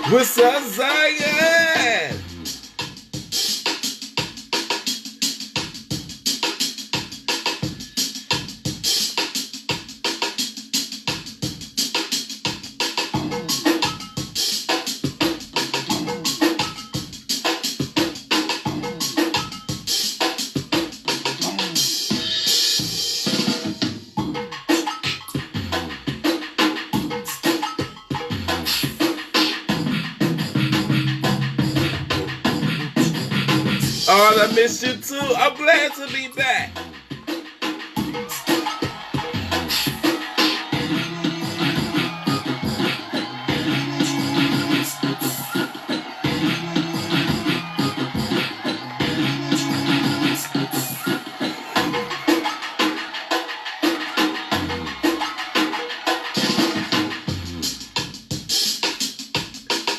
What's up, Zion? Oh, I miss you too. I'm glad to be back.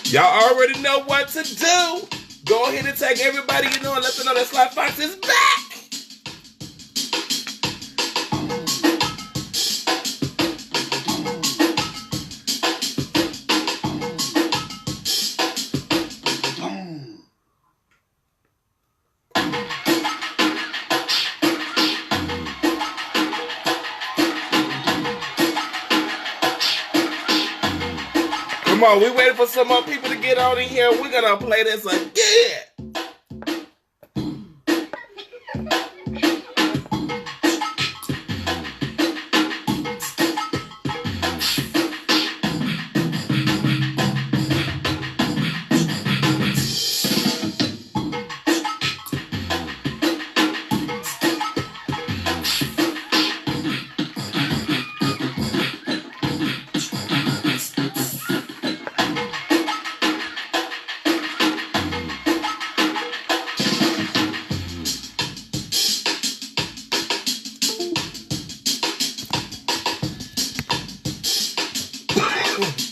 Y'all already know what to do. Go ahead and tag everybody you know and let them know that Sly Foxx is back. Come on, we waiting for some more people to get on in here. We're gonna play this again.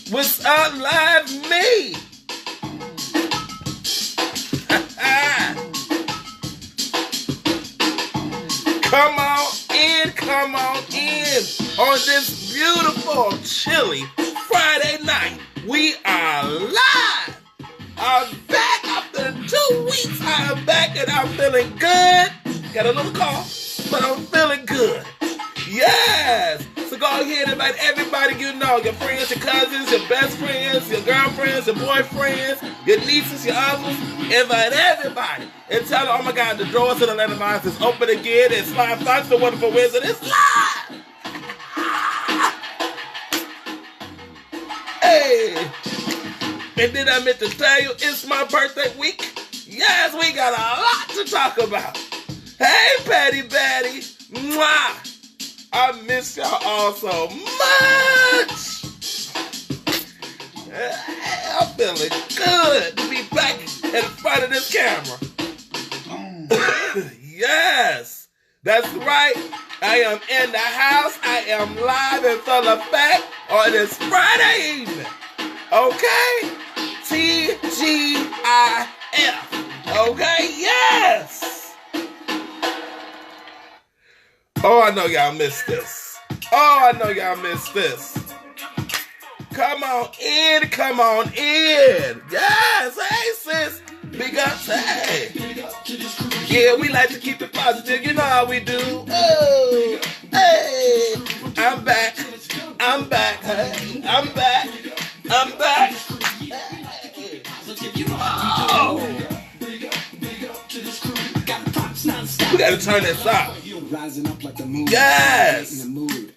What's up, live me? Come on in on this beautiful, chilly Friday night. We are live. I'm back after 2 weeks. I am back and I'm feeling good. Got a little cough, but I'm feeling good. Yes. So go ahead and invite everybody you know, your friends, your cousins, your best friends, your girlfriends, your boyfriends, your nieces, your uncles. Invite everybody and tell them, oh my God, the doors to the land of Oz is open again. And Sly Foxx, the wonderful wizard, is live. Hey. And then I meant to tell you, it's my birthday week. Yes, we got a lot to talk about. Hey, Patty Batty. Mwah. I miss y'all all so much. I'm feeling good to be back in front of this camera. Yes, that's right. I am in the house. I am live and full effect on this Friday evening. Okay? TGIF. Okay? Yes. Oh, I know y'all missed this. Oh, I know y'all missed this. Come on in, come on in. Yes, hey sis. Big up, hey. Yeah, we like to keep it positive. You know how we do. Oh, hey. I'm back. I'm back, hey. I'm back. I'm back. Hey. Oh. We gotta turn this up. Rising up like the moon. Yes.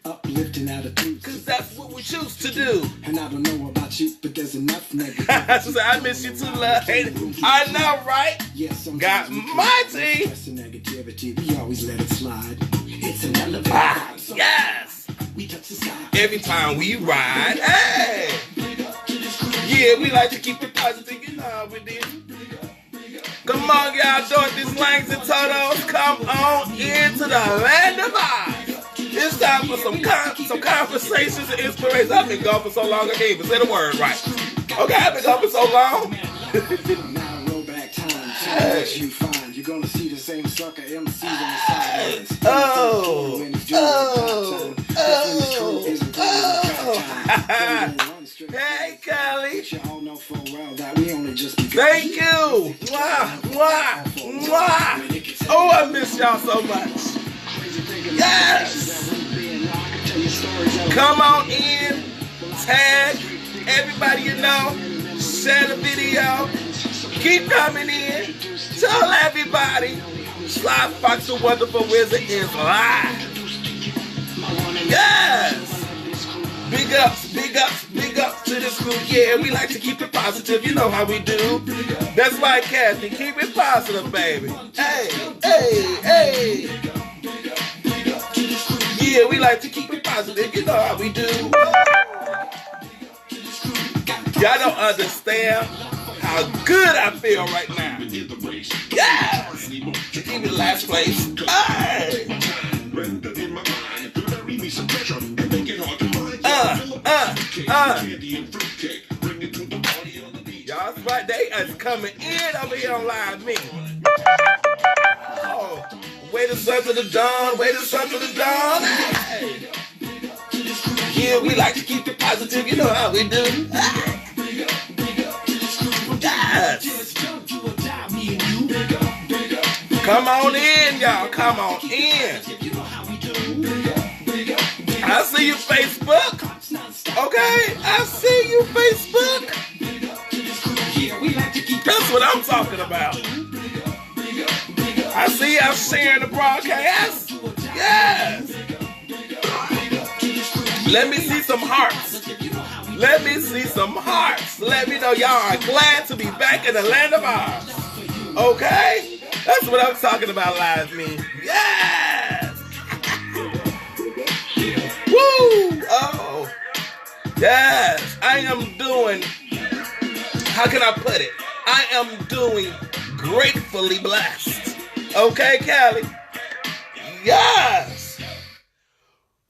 Uplifting attitude. Cause that's what we choose to do. And I don't know about you, but there's enough negativity. She said, I miss you too, love. I know, right? Yes, got mighty. Negativity, we always let it slide. It's an elevator. Yes. We touch the sky. Every time we ride. Hey. Yeah, we like to keep it positive. You know how we do. Come on, y'all, Dorothy's Langs and Totos. Come on into the land of Oz. It's time for some conversations and inspiration. I've been gone for so long, I can't even say the word right. Okay, I've been gone for so long. You find you're gonna see the same sucker MCs on the sidelines. Hey, Kelly. Thank you. Mwah, mwah, mwah. Oh, I miss y'all so much. Yes. Come on in. Tag everybody you know. Share the video. Keep coming in. Tell everybody. Sly Foxx, the Wonderful Wizard, is live. Yes. Big ups, big ups, big ups to this group. Yeah, we like to keep it positive. You know how we do. That's right, Kathy. Keep it positive, baby. Hey, hey, hey. Yeah, we like to keep it positive. You know how we do. Y'all don't understand how good I feel right now. Yes. Keep it last place. Hey. Y'all, that's right. They are coming in over here on Live Me. Oh, way to sun to the dawn, way to sun to the dawn. Hey. Yeah, we like to keep it positive. You know how we do. Hey. Yes. Come on in, y'all. Come on in. I see you, Facebook. Okay, I see you, Facebook. That's what I'm talking about. I see y'all sharing the broadcast. Yes. Let me see some hearts. Let me see some hearts. Let me know y'all are glad to be back in the land of Oz. Okay? That's what I'm talking about, Live Me. Yes! Woo! Oh. Yes. I am doing, how can I put it? I am doing gratefully blessed. Okay, Callie? Yes!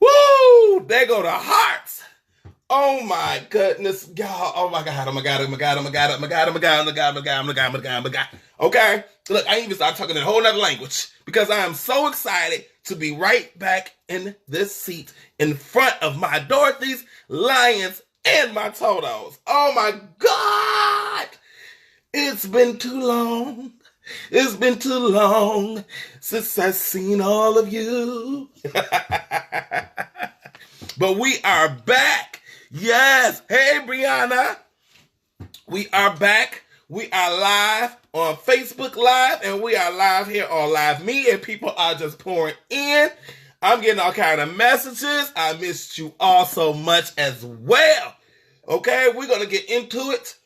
Woo! There go the hearts. Oh my goodness, y'all. Oh my God, oh my God, oh my God, oh my God, oh my God, oh my God, oh my God, oh my God, oh my God, oh my God, oh my God. Okay? Look, I even start talking in a whole nother language because I am so excited to be right back in this seat in front of my Dorothy's, Lions, and my Totos. Oh my God! It's been too long. It's been too long since I've seen all of you. But we are back. Yes. Hey, Brianna. We are back. We are live on Facebook Live, and we are live here on Live Me, and people are just pouring in. I'm getting all kind of messages. I missed you all so much as well. Okay, we're going to get into it.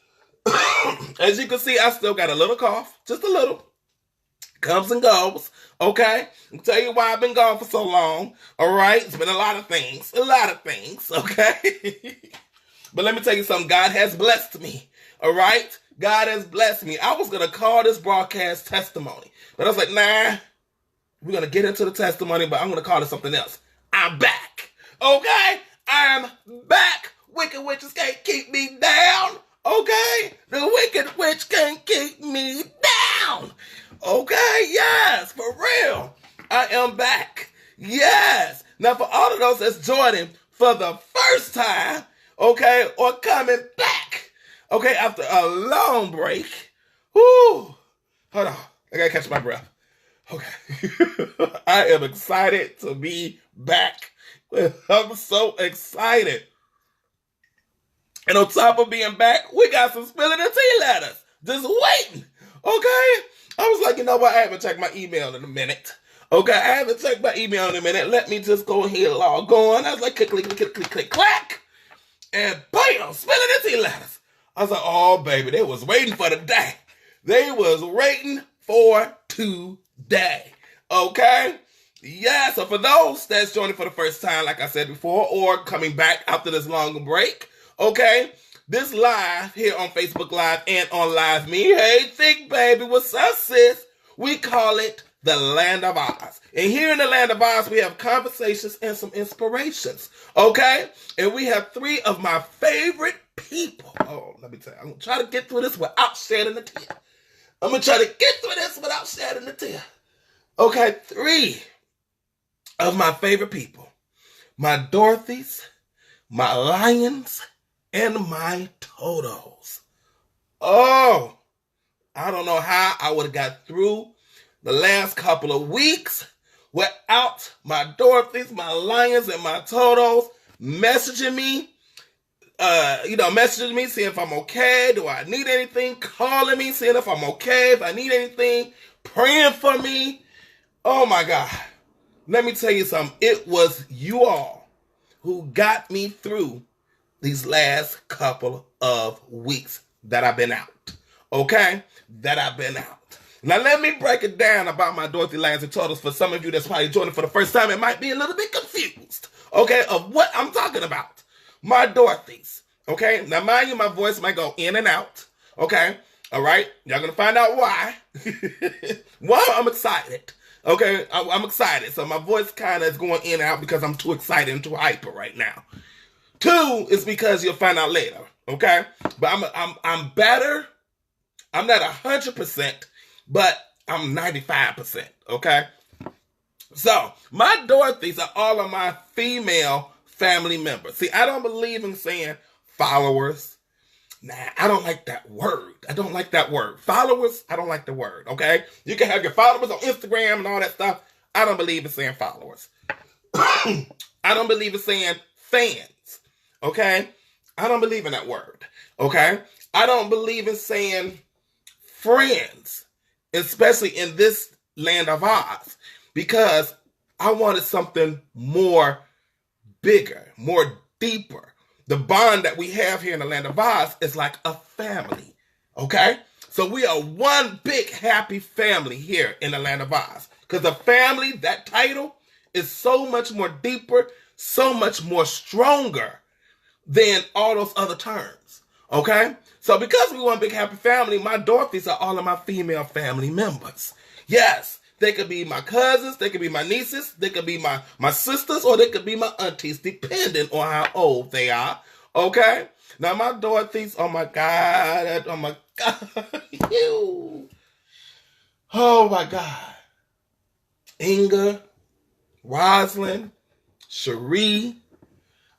As you can see, I still got a little cough. Just a little. Comes and goes. Okay? I'll tell you why I've been gone for so long. All right? It's been a lot of things. A lot of things. Okay? But let me tell you something. God has blessed me. All right? God has blessed me. I was going to call this broadcast testimony. But I was like, nah. We're going to get into the testimony, but I'm going to call it something else. I'm back. Okay? I'm back. Wicked witches can't keep me down. Okay? The wicked witch can't keep me down. Okay? Yes, for real. I am back. Yes. Now, for all of those that's joining for the first time, okay, or coming back, okay, after a long break, whoo, hold on. I got to catch my breath. Okay. I am excited to be back. I'm so excited. And on top of being back, we got some spilling the tea letters. Just waiting. Okay? I was like, you know what? I haven't checked my email in a minute. Okay? I haven't checked my email in a minute. Let me just go ahead and log on. I was like, click, click, click, click, click, click, clack. And bam, spilling the tea letters. I was like, oh, baby, they was waiting for the day. They was waiting for today. Okay? Yeah, so for those that's joining for the first time, like I said before, or coming back after this long break, okay, this live here on Facebook Live and on Live Me. Hey, Thick Baby, what's up, sis? We call it the Land of Oz. And here in the Land of Oz, we have conversations and some inspirations, okay? And we have three of my favorite people. Oh, let me tell you, I'm going to try to get through this without shedding a tear. Okay, three of my favorite people. My Dorothys, my Lions, and my Totos. Oh, I don't know how I would have got through the last couple of weeks without my Dorothys, my Lions, and my Totos messaging me, seeing if I'm okay, do I need anything, calling me, seeing if I'm okay, if I need anything, praying for me. Oh my God. Let me tell you something. It was you all who got me through these last couple of weeks that I've been out. Okay? That I've been out. Now let me break it down about my Dorothy, Lions, and Turtles. For some of you that's probably joining for the first time, it might be a little bit confused, okay, of what I'm talking about. My Dorothys, okay? Now mind you, my voice might go in and out, okay? All right? Y'all gonna find out why. One, I'm excited. Okay, I'm excited. So my voice kind of is going in and out because I'm too excited and too hyper right now. Two is because you'll find out later. Okay, but I'm better. I'm not 100%, but I'm 95%. Okay, so my Dorothys are all of my female family members. See, I don't believe in saying followers. Nah, I don't like that word. Followers, I don't like the word, okay? You can have your followers on Instagram and all that stuff. I don't believe in saying followers. I don't believe in saying fans, okay? I don't believe in that word, okay? I don't believe in saying friends, especially in this Land of Oz, because I wanted something more bigger, more deeper. The bond that we have here in the Land of Oz is like a family, okay? So we are one big happy family here in the Land of Oz. Because the family, that title, is so much more deeper, so much more stronger than all those other terms, okay? So because we one big happy family, my Dorothys are all of my female family members. Yes, they could be my cousins, they could be my nieces, they could be my sisters, or they could be my aunties, depending on how old they are. Okay? Now, my Dorothys, oh my God. Ew. Oh my God. Inga, Rosalind, Cherie,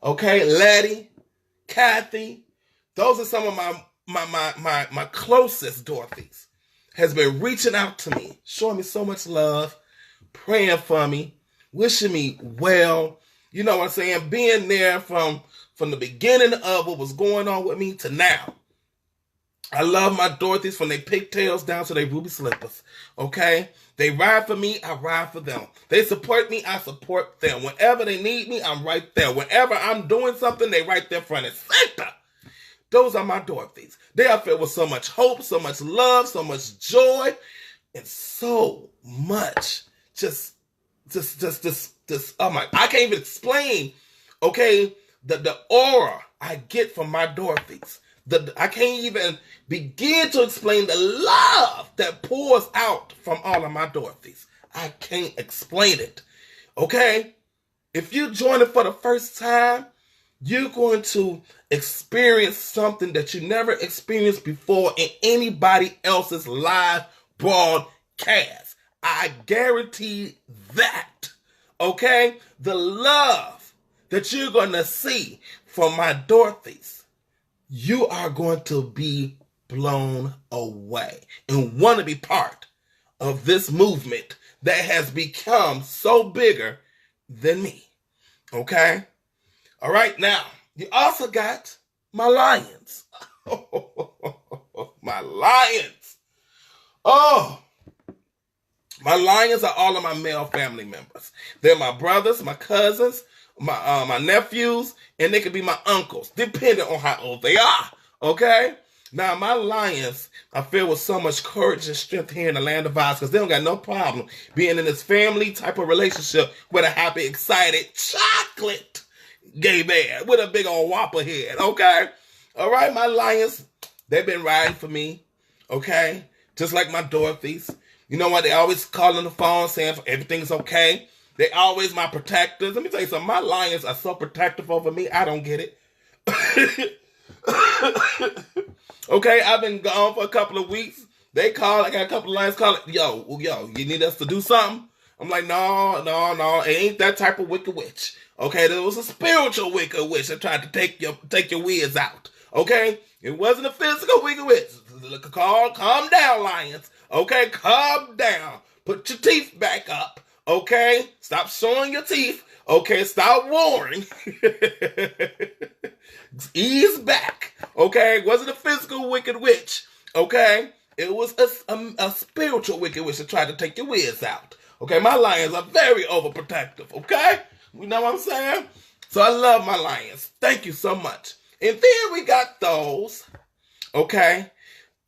okay, Letty, Kathy. Those are some of my closest Dorothys. Has been reaching out to me, showing me so much love, praying for me, wishing me well. You know what I'm saying? Being there from the beginning of what was going on with me to now. I love my Dorothys from their pigtails down to their ruby slippers. Okay? They ride for me, I ride for them. They support me, I support them. Whenever they need me, I'm right there. Whenever I'm doing something, they right there front and center. Those are my Dorothys. They are filled with so much hope, so much love, so much joy, and so much just, oh my, I can't even explain, okay, the aura I get from my Dorothys. I can't even begin to explain the love that pours out from all of my Dorothys. I can't explain it, okay? If you join it for the first time, you're going to experience something that you never experienced before in anybody else's live broadcast. I guarantee that. Okay? The love that you're going to see from my Dorothys, you are going to be blown away and want to be part of this movement that has become so bigger than me. Okay? All right, now, you also got my Lions. My Lions. Oh, my Lions are all of my male family members. They're my brothers, my cousins, my nephews, and they could be my uncles, depending on how old they are, okay? Now, my Lions are filled with so much courage and strength here in the Land of Oz because they don't got no problem being in this family type of relationship with a happy, excited chocolate gay man with a big old whopper head, okay? All right, my lions, they've been riding for me. Okay? Just like my Dorothy's. You know what? They always call on the phone saying everything's okay. They always my protectors. Let me tell you something. My lions are so protective over me. I don't get it. Okay, I've been gone for a couple of weeks. They call. I got a couple of lions calling. Yo, you need us to do something? I'm like, no. It ain't that type of wicked witch. Okay, there was a spiritual wicked witch that tried to take your whiz out. Okay, it wasn't a physical wicked witch. Calm down, lions. Okay, calm down. Put your teeth back up. Okay, stop showing your teeth. Okay, stop warring. Ease back. Okay, it wasn't a physical wicked witch. Okay, it was a spiritual wicked witch that tried to take your whiz out. Okay, my lions are very overprotective. Okay, you know what I'm saying? So I love my lions. Thank you so much. And then we got those, okay,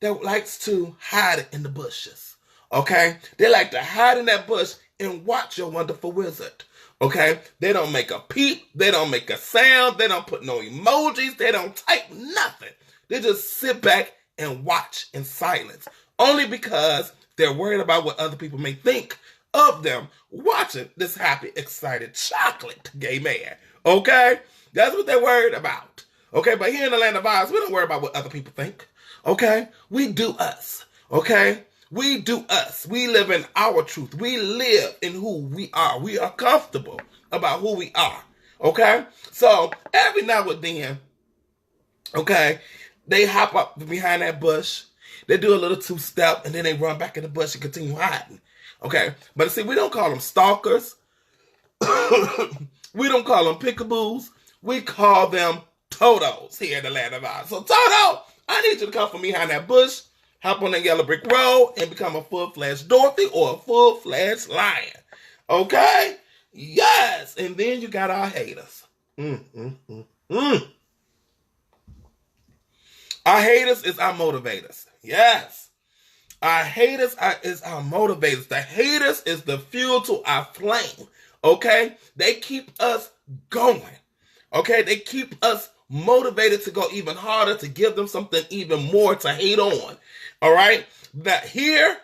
that likes to hide in the bushes. Okay, they like to hide in that bush and watch your wonderful wizard. Okay, they don't make a peep, they don't make a sound, they don't put no emojis, they don't type nothing. They just sit back and watch in silence. Only because they're worried about what other people may think of them watching this happy, excited, chocolate gay man. Okay, that's what they're worried about. Okay, but here in the land of Oz, we don't worry about what other people think. Okay, we do us. Okay. We do us. We live in our truth. We live in who we are. We are comfortable about who we are. Okay? So, every now and then, okay, they hop up behind that bush. They do a little two-step, and then they run back in the bush and continue hiding. Okay? But see, we don't call them stalkers. We don't call them pickaboos. We call them Totos here in the land of Oz. So, Toto, I need you to come from behind that bush, hop on that yellow brick road, and become a full-fledged Dorothy or a full-fledged lion. Okay? Yes. And then you got our haters. Our haters is our motivators. Yes. Our haters is our motivators. The haters is the fuel to our flame. Okay? They keep us going. Okay? They keep us motivated to go even harder, to give them something even more to hate on. All right? That here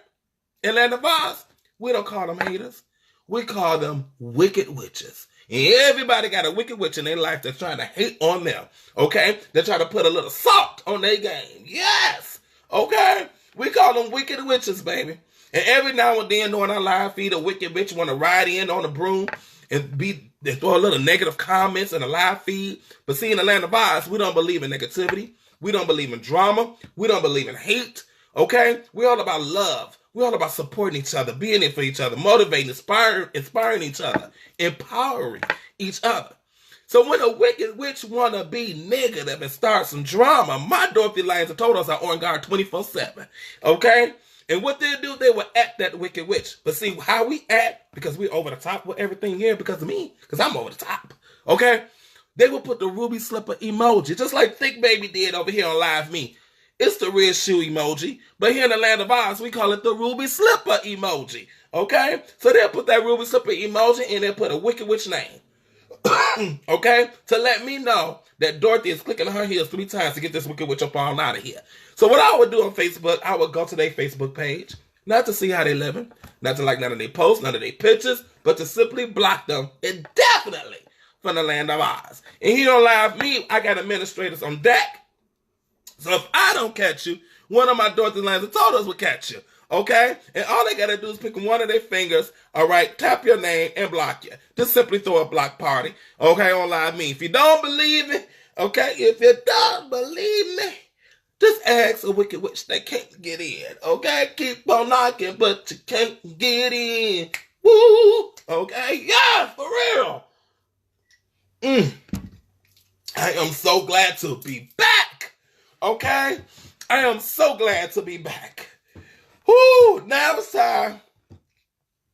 in Land of Oz, we don't call them haters. We call them wicked witches. And everybody got a wicked witch in their life that's trying to hate on them. Okay? They're trying to put a little salt on their game. Yes! Okay? We call them wicked witches, baby. And every now and then during our live feed, a wicked witch want to ride in on a broom and they throw a little negative comments in the live feed. But see, in the Land of Oz, we don't believe in negativity. We don't believe in drama. We don't believe in hate. Okay? We're all about love. We're all about supporting each other, being there for each other, motivating, inspiring each other, empowering each other. So when a wicked witch want to be negative and start some drama, my Dorothy Lions and Totos are on guard 24/7. Okay? And what they do, they will act that wicked witch. But see how we act, because we're over the top with everything here because of me, because I'm over the top. Okay? They will put the ruby slipper emoji, just like Thick Baby did over here on Live Me. It's the red shoe emoji. But here in the Land of Oz, we call it the ruby slipper emoji. Okay? So they'll put that ruby slipper emoji and they'll put a wicked witch name. Okay? To let me know that Dorothy is clicking her heels 3 times to get this wicked witch up on out of here. So what I would do on Facebook, I would go to their Facebook page, not to see how they living, not to like none of their posts, none of their pictures, but to simply block them indefinitely from the Land of Oz. And here on Live Me, I got administrators on deck. So if I don't catch you, one of my Dorothy Lions and Totos will catch you. Okay? And all they got to do is pick one of their fingers, all right, tap your name and block you. Just simply throw a block party, okay, on Live Me. If you don't believe me, okay, if you don't believe me, just ask a wicked witch that can't get in, okay? Keep on knocking, but you can't get in. Woo! Okay? Yeah, for real. I am so glad to be back. Okay? I am so glad to be back. Whoo! Now it's time.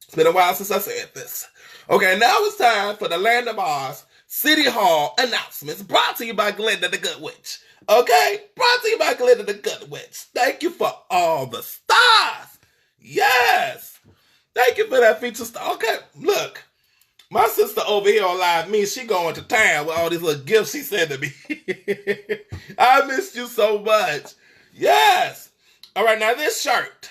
It's been a while since I said this. Okay, now it's time for the Land of Oz City Hall announcements brought to you by Glenda the Good Witch. Okay? Brought to you by Glenda the Good Witch. Thank you for all the stars. Yes. Thank you for that feature star. Okay, look. My sister over here on Live Me, she going to town with all these little gifts she sent to me. I missed you so much. Yes. All right, now this shirt.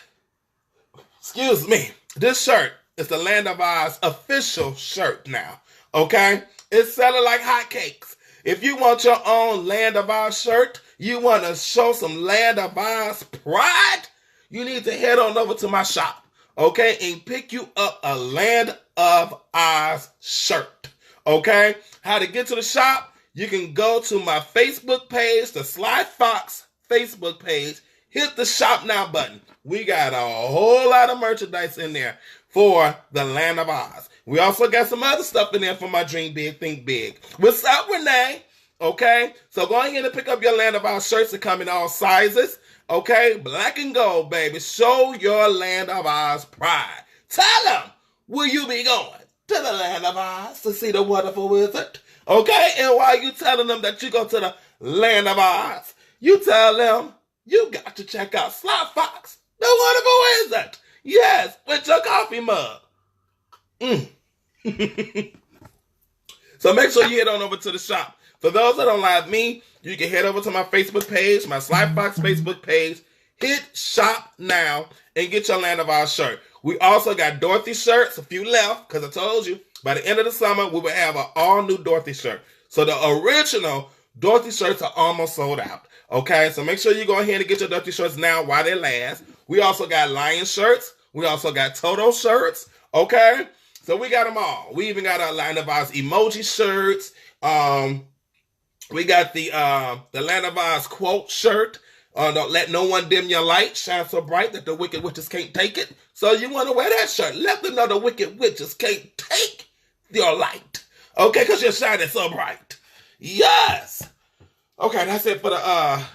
Excuse me. This shirt is the Land of Oz official shirt now. Okay? It's selling like hotcakes. If you want your own Land of Oz shirt, you want to show some Land of Oz pride, you need to head on over to my shop, okay, and pick you up a Land of Oz shirt, okay? How to get to the shop? You can go to my Facebook page, the Sly Foxx Facebook page, hit the shop now button. We got a whole lot of merchandise in there for the Land of Oz. We also got some other stuff in there for my Dream Big, Think Big. What's up, Renee? Okay, so go ahead and pick up your Land of Oz shirts that come in all sizes. Okay, black and gold, baby. Show your Land of Oz pride. Tell them, will you be going to the Land of Oz to see the wonderful wizard? Okay, and while you telling them that you go to the Land of Oz, you tell them you got to check out Sly Foxx, the wonderful wizard. Yes, with your coffee mug. So make sure you head on over to the shop. For those that don't like me, you can head over to my Facebook page, my Sly Foxx Facebook page. Hit shop now and get your Land of Oz shirt. We also got Dorothy shirts, a few left, because I told you, by the end of the summer, we will have an all-new Dorothy shirt. So the original Dorothy shirts are almost sold out. Okay, so make sure you go ahead and get your Dorothy shirts now while they last. We also got Lion shirts. We also got Toto shirts. Okay, so we got them all. We even got our Land of Oz emoji shirts. We got the Land of Oz quote shirt. Don't let no one dim your light. Shine so bright that the wicked witches can't take it. So you want to wear that shirt. Let them know the wicked witches can't take your light. Okay, because you're shining so bright. Yes. Okay, that's it for the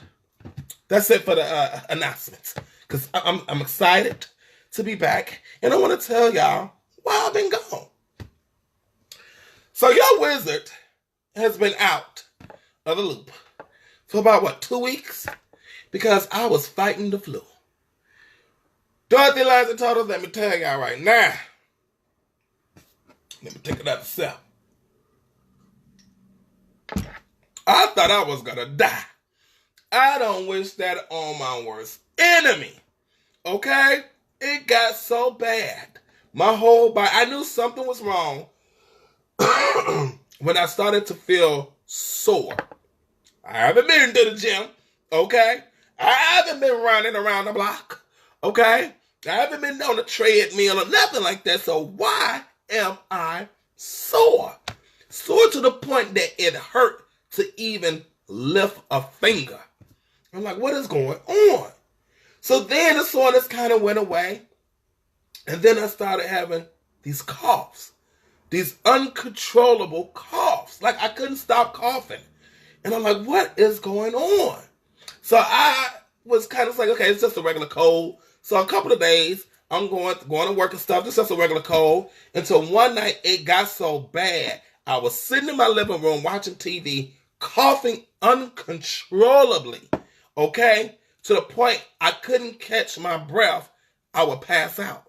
announcements. Because I'm excited to be back. And I want to tell y'all why I've been gone. So your wizard has been out of the loop for about, 2 weeks? Because I was fighting the flu. Dorothy, Lions, and Totos, let me tell y'all right now. Let me take another sip. I thought I was gonna die. I don't wish that on my worst enemy. Okay? It got so bad. My whole body, I knew something was wrong when I started to feel sore. I haven't been to the gym. Okay? I haven't been running around the block. Okay? I haven't been on a treadmill or nothing like that. So why am I sore? Sore to the point that it hurt to even lift a finger. I'm like, what is going on? So then the soreness kind of went away. And then I started having these coughs. These uncontrollable coughs. Like I couldn't stop coughing. And I'm like, what is going on? So I was kind of like, okay, it's just a regular cold. So a couple of days, I'm going to work and stuff. It's just a regular cold. Until one night, it got so bad. I was sitting in my living room watching TV, coughing uncontrollably. Okay? To the point I couldn't catch my breath. I would pass out.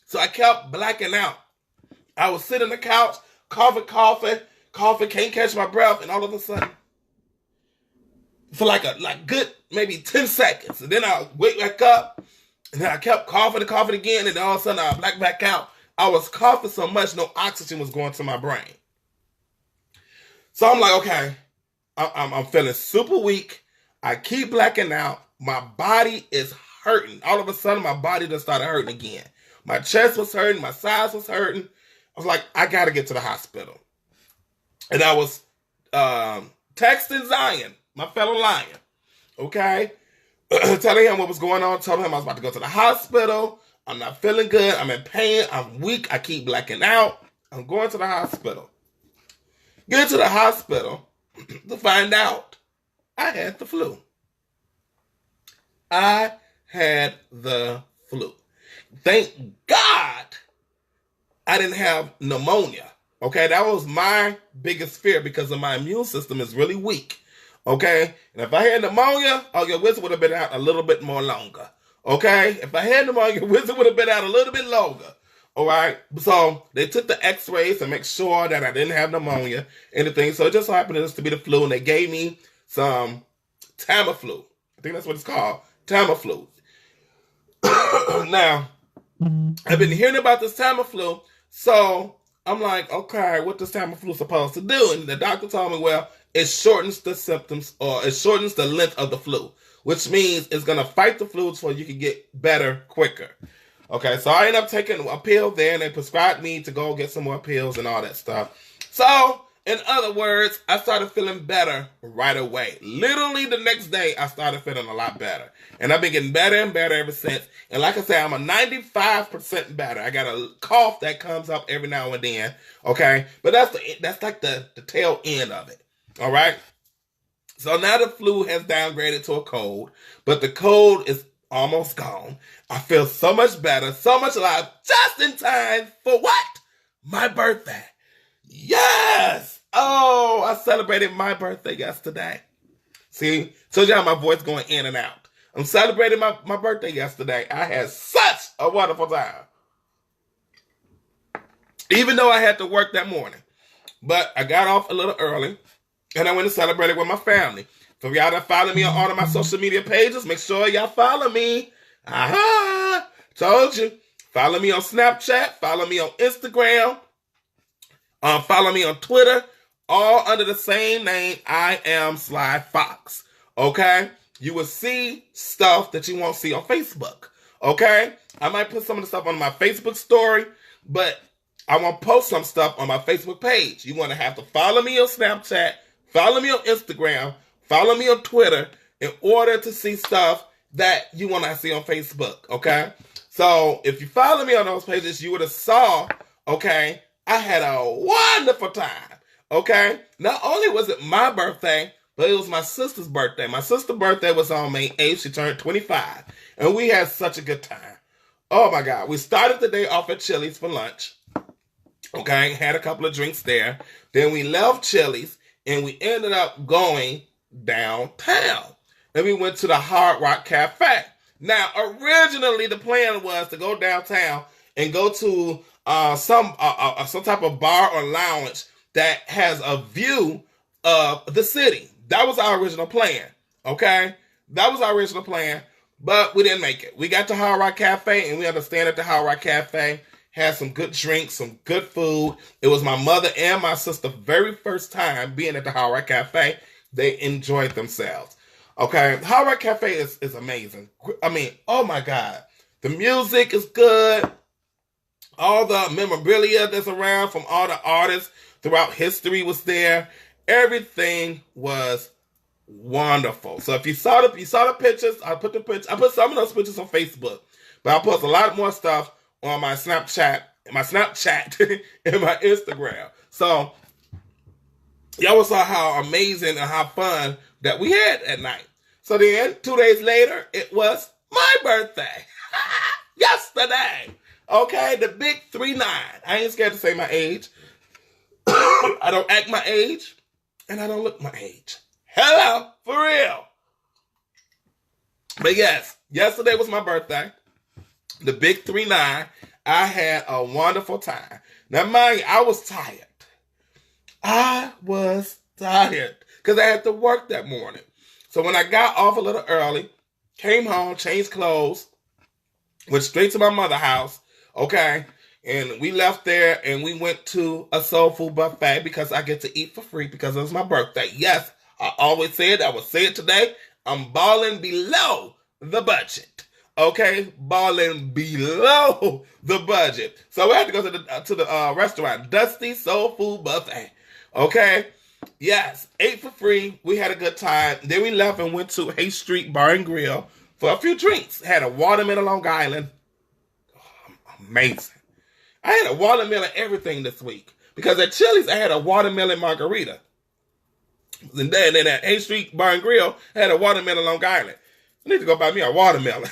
So I kept blacking out. I was sitting on the couch, coughing, can't catch my breath, and all of a sudden, for like good maybe 10 seconds, and then I wake back up, and then I kept coughing again, and then all of a sudden I blacked back out. I was coughing so much, no oxygen was going to my brain. So I'm like, okay, I'm feeling super weak. I keep blacking out. My body is hurting. All of a sudden, my body just started hurting again. My chest was hurting. My sides was hurting. I was like, I got to get to the hospital. And I was texting Zion, my fellow lion, okay? Telling him what was going on. Telling him I was about to go to the hospital. I'm not feeling good. I'm in pain. I'm weak. I keep blacking out. I'm going to the hospital. Get to the hospital to find out I had the flu. I had the flu. Thank God I didn't have pneumonia. Okay, that was my biggest fear because of my immune system is really weak. Okay, and if I had pneumonia, your wizard would have been out a little bit more longer. Okay, if I had pneumonia, your wizard would have been out a little bit longer. All right. So they took the x-rays to make sure that I didn't have pneumonia, anything. So it just so happened to be the flu, and they gave me some Tamiflu. I think that's what it's called. Tamiflu. Now, I've been hearing about this Tamiflu, so I'm like, okay, what does Tamiflu supposed to do? And the doctor told me, well, it shortens the symptoms, or it shortens the length of the flu, which means it's going to fight the flu so you can get better quicker. Okay, so I ended up taking a pill there, and they prescribed me to go get some more pills and all that stuff. So, in other words, I started feeling better right away. Literally the next day, I started feeling a lot better. And I've been getting better and better ever since. And like I said, I'm a 95% better. I got a cough that comes up every now and then. Okay, but that's like the tail end of it. All right. So now the flu has downgraded to a cold, but the cold is almost gone. I feel so much better, so much alive, just in time for what? My birthday. Yes! Oh, I celebrated my birthday yesterday. See, told you how my voice going in and out. I'm celebrating my birthday yesterday. I had such a wonderful time. Even though I had to work that morning. But I got off a little early, and I went to celebrate it with my family. So if y'all that follow me on all of my social media pages, make sure y'all follow me. Aha! Told you. Follow me on Snapchat. Follow me on Instagram. Follow me on Twitter. All under the same name. I am Sly Foxx. Okay? You will see stuff that you won't see on Facebook. Okay? I might put some of the stuff on my Facebook story, but I won't post some stuff on my Facebook page. You want to have to follow me on Snapchat. Follow me on Instagram. Follow me on Twitter in order to see stuff that you want to see on Facebook, okay? So if you follow me on those pages, you would have saw, okay, I had a wonderful time, okay? Not only was it my birthday, but it was my sister's birthday. My sister's birthday was on May 8th. She turned 25, and we had such a good time. Oh, my God. We started the day off at Chili's for lunch, okay? Had a couple of drinks there. Then we left Chili's, and we ended up going downtown, and we went to the Hard Rock Cafe. Now, originally the plan was to go downtown and go to some type of bar or lounge that has a view of the city. That was our original plan. Okay, that was our original plan, but we didn't make it. We got to Hard Rock Cafe, and we had to stand at the Hard Rock Cafe. Had some good drinks, some good food. It was my mother and my sister's very first time being at the Hard Rock Cafe. They enjoyed themselves. Okay, Hard Rock Cafe is amazing. I mean, oh my God. The music is good. All the memorabilia that's around from all the artists throughout history was there. Everything was wonderful. So if you saw the pictures, I put some of those pictures on Facebook. But I'll post a lot more stuff on my Snapchat and my Instagram. So y'all saw how amazing and how fun that we had at night. So then, 2 days later, it was my birthday. Yesterday. Okay, the big 3-9. I ain't scared to say my age. I don't act my age, and I don't look my age. Hello, for real. But yes, yesterday was my birthday. The big 3-9. I had a wonderful time. Now, mind you, I was tired. I was tired because I had to work that morning. So when I got off a little early, came home, changed clothes, went straight to my mother's house, okay? And we left there and we went to a soul food buffet because I get to eat for free because it was my birthday. Yes, I always say it. I will say it today. I'm balling below the budget. Okay, balling below the budget. So we had to go to the restaurant, Dusty Soul Food Buffet. Okay, yes, ate for free. We had a good time. Then we left and went to Hay Street Bar and Grill for a few drinks. Had a watermelon Long Island. Oh, amazing. I had a watermelon everything this week because at Chili's I had a watermelon margarita. And then at Hay Street Bar and Grill I had a watermelon Long Island. I need to go buy me a watermelon.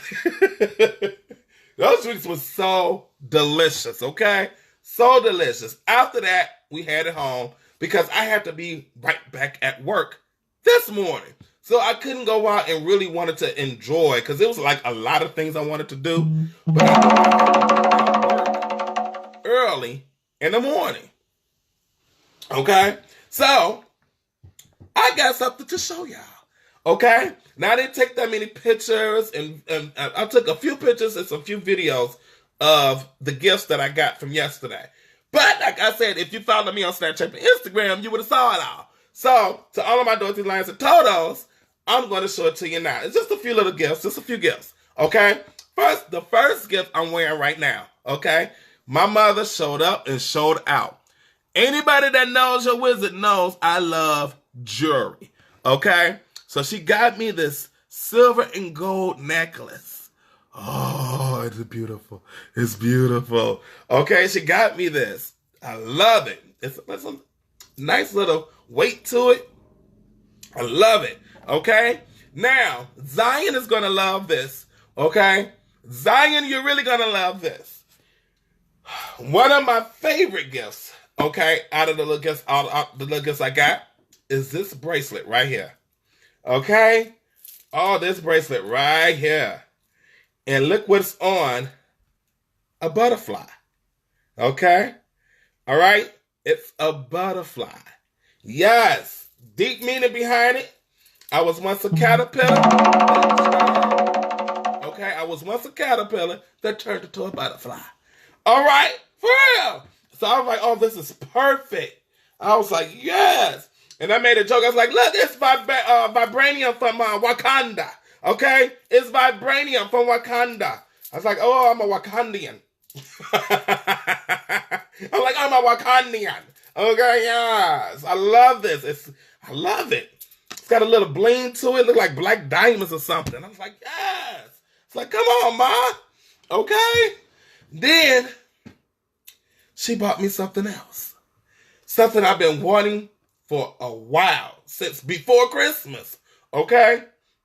Those drinks were so delicious, okay? So delicious. After that, we headed home because I had to be right back at work this morning. So I couldn't go out and really wanted to enjoy because it was like a lot of things I wanted to do. But I knew I had to be at work early in the morning. Okay? So, I got something to show y'all. Okay? Now, I didn't take that many pictures, and I took a few pictures and some few videos of the gifts that I got from yesterday. But, like I said, if you followed me on Snapchat and Instagram, you would have saw it all. So, to all of my Dorothy Lions and Totos, I'm going to show it to you now. It's just a few little gifts, just a few gifts. Okay? The first gift I'm wearing right now. Okay? My mother showed up and showed out. Anybody that knows your wizard knows I love jewelry. Okay? So she got me this silver and gold necklace. Oh, it's beautiful. It's beautiful. Okay, she got me this. I love it. It's a nice little weight to it. I love it. Okay? Now, Zion is going to love this. Okay? Zion, you're really going to love this. One of my favorite gifts, okay, out of the little gifts I got, is this bracelet right here. Okay? Oh, this bracelet right here. And look what's on a butterfly. Okay? All right? It's a butterfly. Yes. Deep meaning behind it. I was once a caterpillar. Okay? I was once a caterpillar that turned into a butterfly. All right? For real. So I was like, oh, this is perfect. I was like, yes. And I made a joke. I was like, look, it's vibranium from Wakanda. Okay? It's vibranium from Wakanda. I was like, oh, I'm a Wakandian. I'm like, I'm a Wakandian. Okay, yes. I love this. I love it. It's got a little bling to it. Look like black diamonds or something. I was like, yes. It's like, come on, Ma. Okay? Then she bought me something else. Something I've been wanting for a while, since before Christmas. Okay?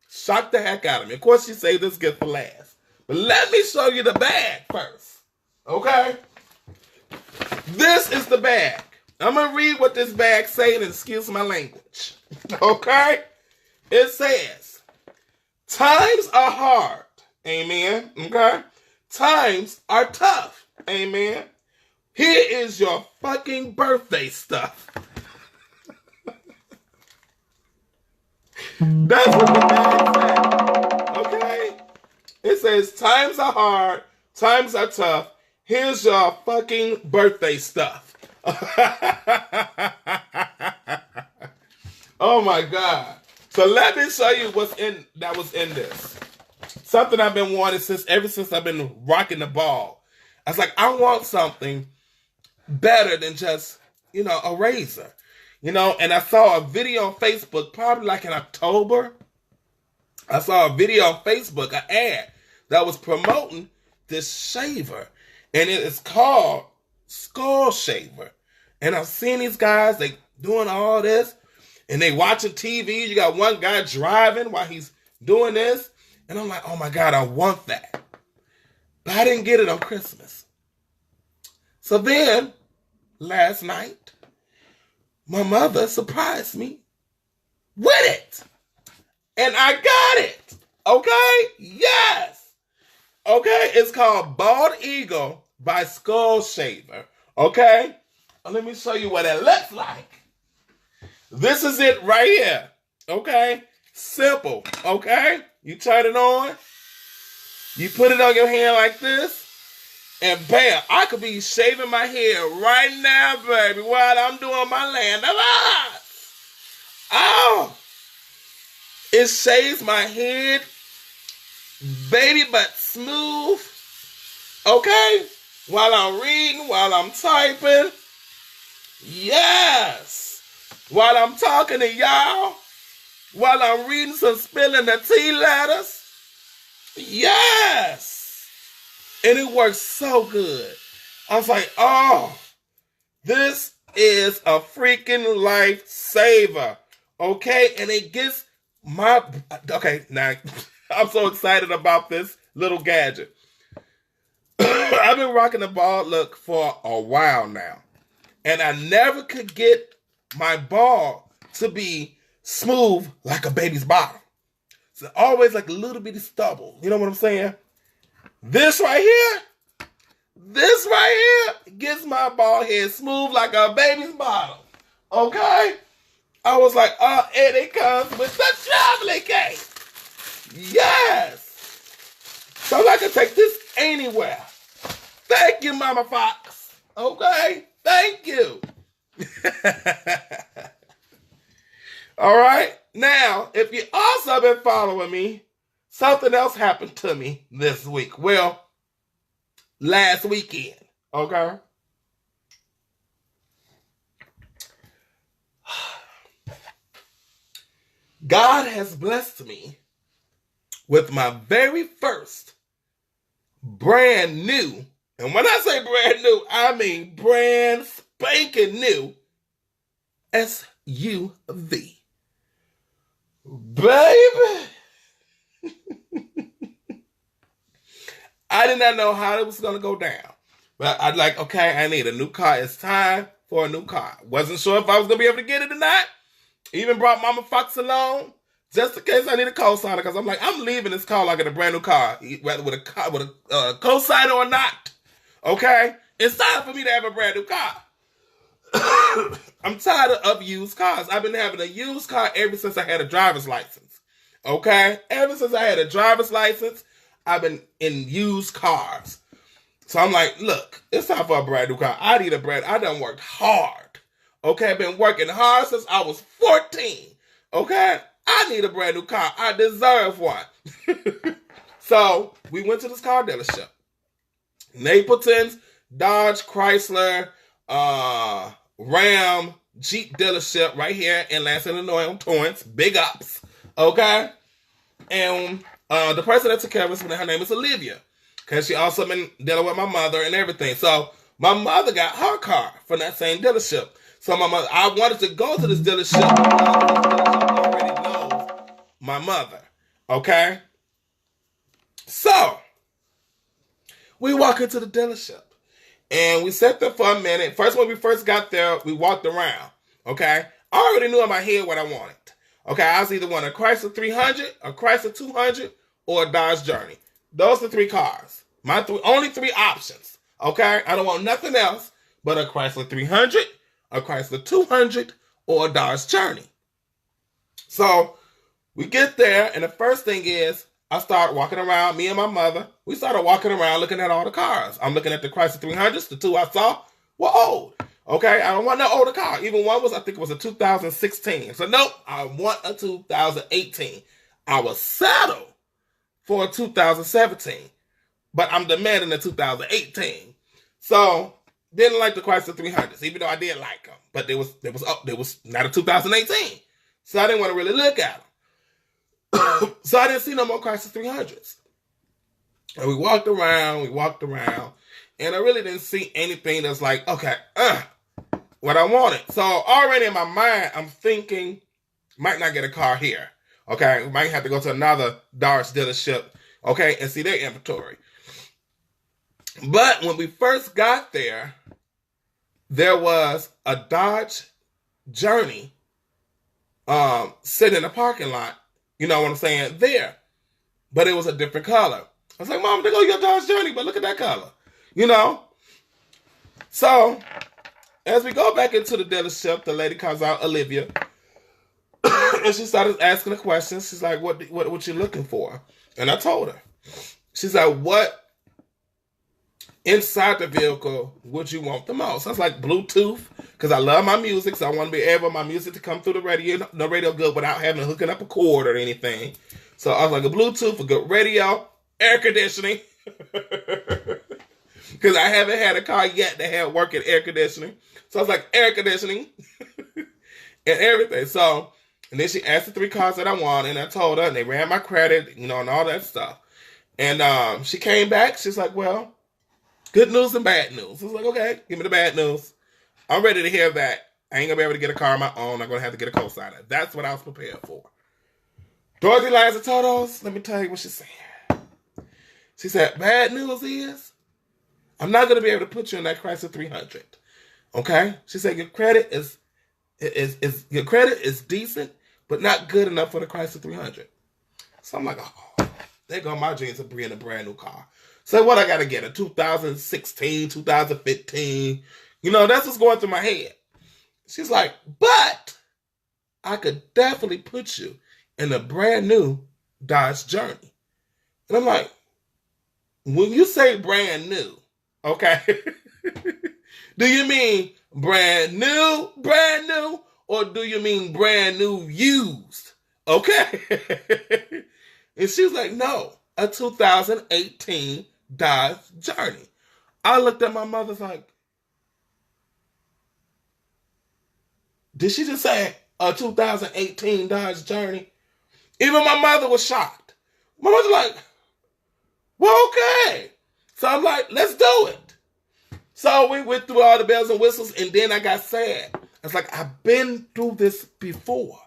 Shocked the heck out of me. Of course, she saved this gift for last. But let me show you the bag first. Okay? This is the bag. I'm going to read what this bag says, and excuse my language. Okay? It says, times are hard. Amen. Okay? Times are tough. Amen. Here is your fucking birthday stuff. That's what the bag says. Okay? It says, times are hard, times are tough. Here's your fucking birthday stuff. Oh my God. So let me show you that was in this. Something I've been wanting ever since I've been rocking the ball. I was like, I want something better than just, a razor. And I saw a video on Facebook, probably like in October. I saw a video on Facebook, an ad that was promoting this shaver. And it is called Skull Shaver. And I've seen these guys, they doing all this. And they watching TV. You got one guy driving while he's doing this. And I'm like, oh my God, I want that. But I didn't get it on Christmas. So then, last night, my mother surprised me with it. And I got it. Okay? Yes. Okay? It's called Bald Eagle by Skull Shaver. Okay? Let me show you what it looks like. This is it right here. Okay? Simple. Okay? You turn it on. You put it on your hand like this. And bam, I could be shaving my hair right now, baby, while I'm doing my land of Oz. Oh, it shaves my head, baby, but smooth. Okay, while I'm reading, while I'm typing. Yes, while I'm talking to y'all, while I'm reading some spilling the tea letters. Yes. And it works so good. I was like, oh, this is a freaking lifesaver. Okay? And it gets okay, now, I'm so excited about this little gadget. I've been rocking the bald look for a while now. And I never could get my bald to be smooth like a baby's bottom. So always like a little bitty stubble. You know what I'm saying? This right here, This right here gets my bald head smooth like a baby's bottom. Okay? I was like, oh, and it comes with the traveling case. Yes. So I can take this anywhere. Thank you, Mama Foxx. Okay? Thank you. All right? Now, if you also been following me, something else happened to me this week. Well, last weekend. Okay? God has blessed me with my very first brand new, and when I say brand new, I mean brand spanking new SUV. Baby, I did not know how it was going to go down. But I'd like, okay, I need a new car. It's time for a new car. Wasn't sure if I was going to be able to get it or not. Even brought Mama Foxx along just in case I need a cosigner, because I'm like, I'm leaving this car like in a brand new car, whether with a cosigner or not. Okay? It's time for me to have a brand new car. I'm tired of used cars. I've been having a used car ever since I had a driver's license. Okay? Ever since I had a driver's license, I've been in used cars. So I'm like, look, it's time for a brand new car. I need a brand. I done worked hard. Okay? I've been working hard since I was 14. Okay? I need a brand new car. I deserve one. So we went to this car dealership. Napleton's Dodge, Chrysler, Ram, Jeep dealership right here in Lansing, Illinois on Torrance. Big ups. Okay? And the person that took care of us, her name is Olivia. Because she also been dealing with my mother and everything. So my mother got her car from that same dealership. So my mother, I wanted to go to this dealership already knows my mother. Okay? So we walk into the dealership. And we sat there for a minute. First, when we first got there, we walked around. Okay? I already knew in my head what I wanted. Okay? I was either want a Chrysler 300, a Chrysler 200, or a Dodge Journey. Those are 3 cars. My only 3 options. Okay? I don't want nothing else but a Chrysler 300, a Chrysler 200, or a Dodge Journey. So we get there, and the first thing is, I start walking around, me and my mother, we started walking around looking at all the cars. I'm looking at the Chrysler 300s, the 2 I saw were old. Okay, I don't want no older car. Even one was, I think it was a 2016. So nope, I want a 2018. I was settled for a 2017, but I'm demanding a 2018. So didn't like the Chrysler 300s, even though I did like them. But there was not a 2018, so I didn't want to really look at them. So I didn't see no more Chrysler 300s. And we walked around, and I really didn't see anything that's like, okay, what I wanted. So already in my mind, I'm thinking, might not get a car here. Okay, we might have to go to another Dodge dealership, okay, and see their inventory. But when we first got there, there was a Dodge Journey sitting in the parking lot. You know what I'm saying? There. But it was a different color. I was like, Mom, there go your Dodge Journey, but look at that color. You know? So, as we go back into the dealership, the lady comes out, Olivia, and she started asking the questions. She's like, what you looking for? And I told her. She's like, what inside the vehicle would you want the most? I was like, Bluetooth, because I love my music, so I want to be able my music to come through the radio good without having to hooking up a cord or anything. So I was like, a Bluetooth, a good radio, air conditioning, because I haven't had a car yet that had working air conditioning. So I was like, air conditioning and everything. So, and then she asked the 3 cars that I wanted, and I told her, and they ran my credit, and all that stuff. And she came back. She's like, well, good news and bad news. I was like, okay, give me the bad news. I'm ready to hear that. I ain't going to be able to get a car on my own. I'm going to have to get a cosigner. That's what I was prepared for. Dorothy Liza Totos, let me tell you what she said. She said, bad news is, I'm not going to be able to put you in that Chrysler 300. Okay? She said, your credit is decent, but not good enough for the Chrysler 300. So I'm like, oh. There go my dreams of bringing a brand new car. So what I got to get? A 2016, 2015. You know, that's what's going through my head. She's like, but I could definitely put you in a brand new Dodge Journey. And I'm like, when you say brand new, okay, do you mean brand new, or do you mean brand new used? Okay. And she was like, no, a 2018 Dodge Journey. I looked at my mother's like, did she just say a 2018 Dodge Journey? Even my mother was shocked. My mother like, well, okay. So I'm like, let's do it. So we went through all the bells and whistles, and then I got sad. I was like, I've been through this before.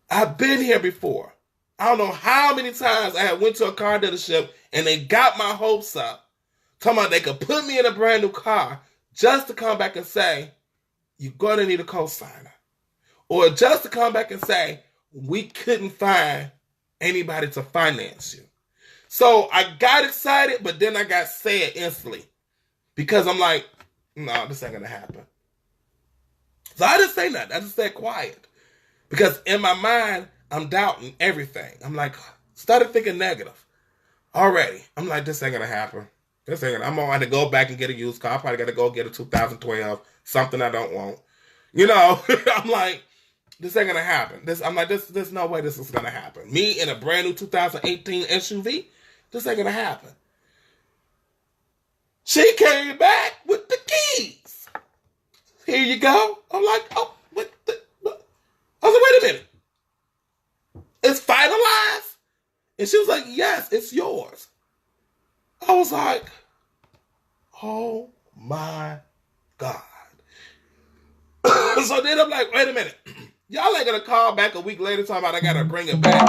I've been here before. I don't know how many times I had went to a car dealership and they got my hopes up, talking about they could put me in a brand new car just to come back and say, you're going to need a co-signer. Or just to come back and say, we couldn't find anybody to finance you. So I got excited, but then I got sad instantly. Because I'm like, no, this ain't going to happen. So I didn't say nothing. I just stayed quiet. Because in my mind, I'm doubting everything. I'm like, started thinking negative already. I'm like, this ain't going to happen. I'm going to have to go back and get a used car. I probably got to go get a 2012, something I don't want. You know, I'm like, this ain't going to happen. I'm like, there's no way this is going to happen. Me in a brand new 2018 SUV, this ain't going to happen. She came back with the keys. Here you go. I'm like, oh, what the? I was like, wait a minute. It's finalized? And she was like, yes, it's yours. I was like, oh my God. So then I'm like, wait a minute. Y'all ain't gonna call back a week later talking about I gotta bring it back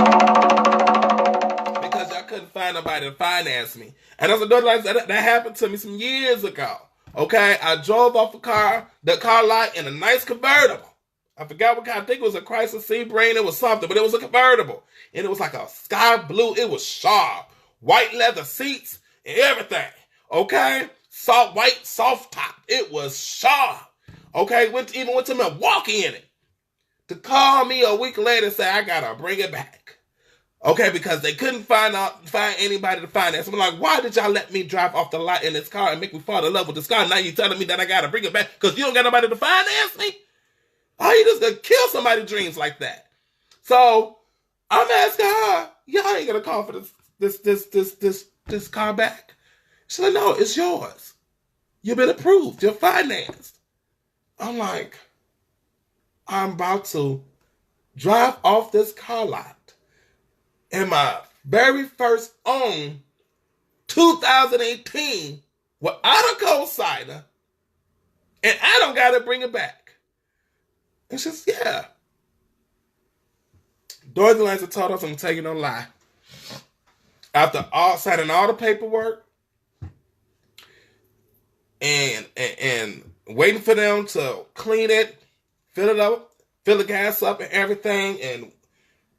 because y'all couldn't find nobody to finance me. And I was like, that happened to me some years ago. Okay, I drove off the car lot in a nice convertible. I forgot what kind. I think it was a Chrysler Sebring. It was something, but it was a convertible. And it was like a sky blue. It was sharp. White leather seats and everything. Okay? White soft top. It was sharp. Okay? Even went to Milwaukee in it. To call me a week later and say, I gotta bring it back. Okay? Because they couldn't find anybody to finance. I'm like, why did y'all let me drive off the lot in this car and make me fall in love with this car? Now you telling me that I gotta bring it back because you don't got nobody to finance me? Oh, you just gonna kill somebody's dreams like that. So I'm asking her, y'all ain't gonna call for this car back? She's like, no, it's yours. You've been approved. You're financed. I'm like, I'm about to drive off this car lot in my very first own 2018 without a co-signer, and I don't gotta bring it back. It's just, yeah. Dorothy Lancer told us, I'm telling you no lie. After signing all the paperwork and waiting for them to clean it, fill it up, fill the gas up and everything, and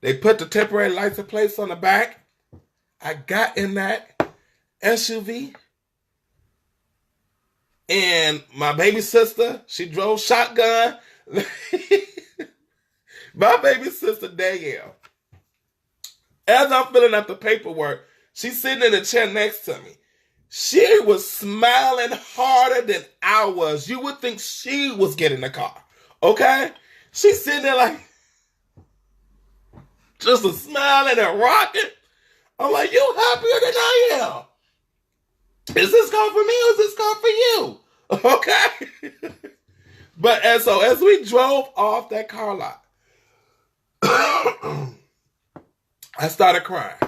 they put the temporary license plates on the back, I got in that SUV, and my baby sister, she drove shotgun. My baby sister Danielle, as I'm filling out the paperwork, she's sitting in the chair next to me. She was smiling harder than I was. You would think she was getting the car. Okay? She's sitting there like, just a smiling and rocking. I'm like, you happier than I am. Is this car for me or is this car for you? Okay? But as we drove off that car lot, I started crying.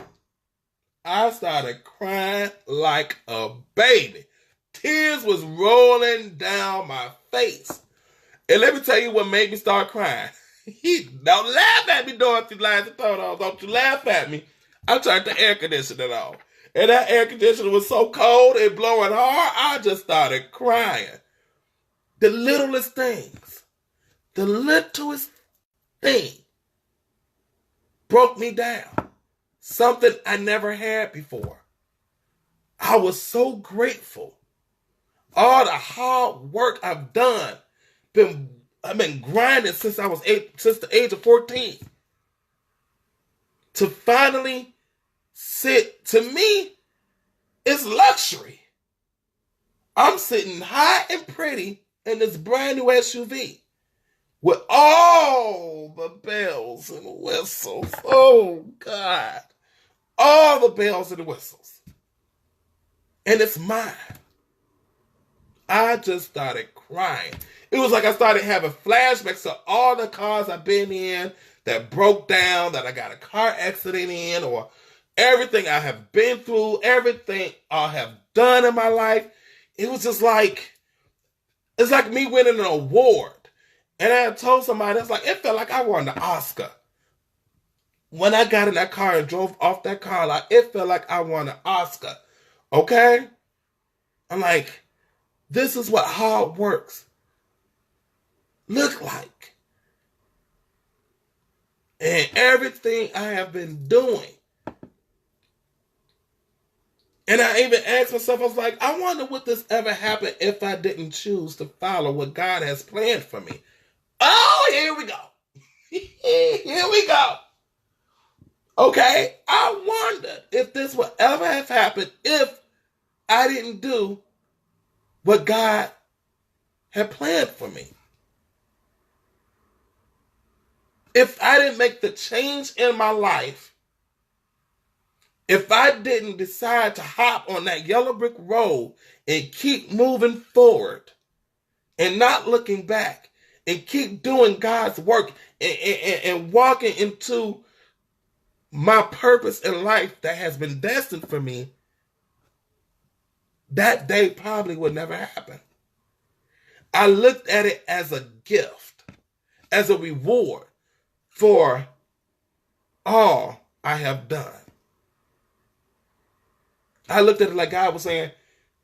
I started crying like a baby. Tears was rolling down my face. And let me tell you what made me start crying. Don't laugh at me, Dorothy Lancer. Don't you laugh at me. I turned the air conditioner on. And that air conditioner was so cold and blowing hard, I just started crying. The littlest things, the littlest thing broke me down. something I never had before. I was so grateful. All the hard work I've done, I've been grinding since since the age of 14. To finally sit, to me, it's luxury. I'm sitting high and pretty in this brand new SUV with all the bells and whistles. Oh, God. All the bells and whistles. And it's mine. I just started crying. It was like I started having flashbacks to all the cars I've been in that broke down, that I got a car accident in, or everything I have been through, everything I have done in my life. It was just like, it's like me winning an award. And I told somebody, it's like, it felt like I won the Oscar. When I got in that car and drove off that car lot, it felt like I won an Oscar. Okay? I'm like, this is what hard works look like. And everything I have been doing. And I even asked myself, I was like, I wonder would this ever happen if I didn't choose to follow what God has planned for me. Oh, here we go. Here we go. Okay, I wondered if this would ever have happened if I didn't do what God had planned for me. If I didn't make the change in my life, if I didn't decide to hop on that yellow brick road and keep moving forward and not looking back and keep doing God's work and walking into my purpose in life that has been destined for me, that day probably would never happen. I looked at it as a gift, as a reward for all I have done. I looked at it like God was saying,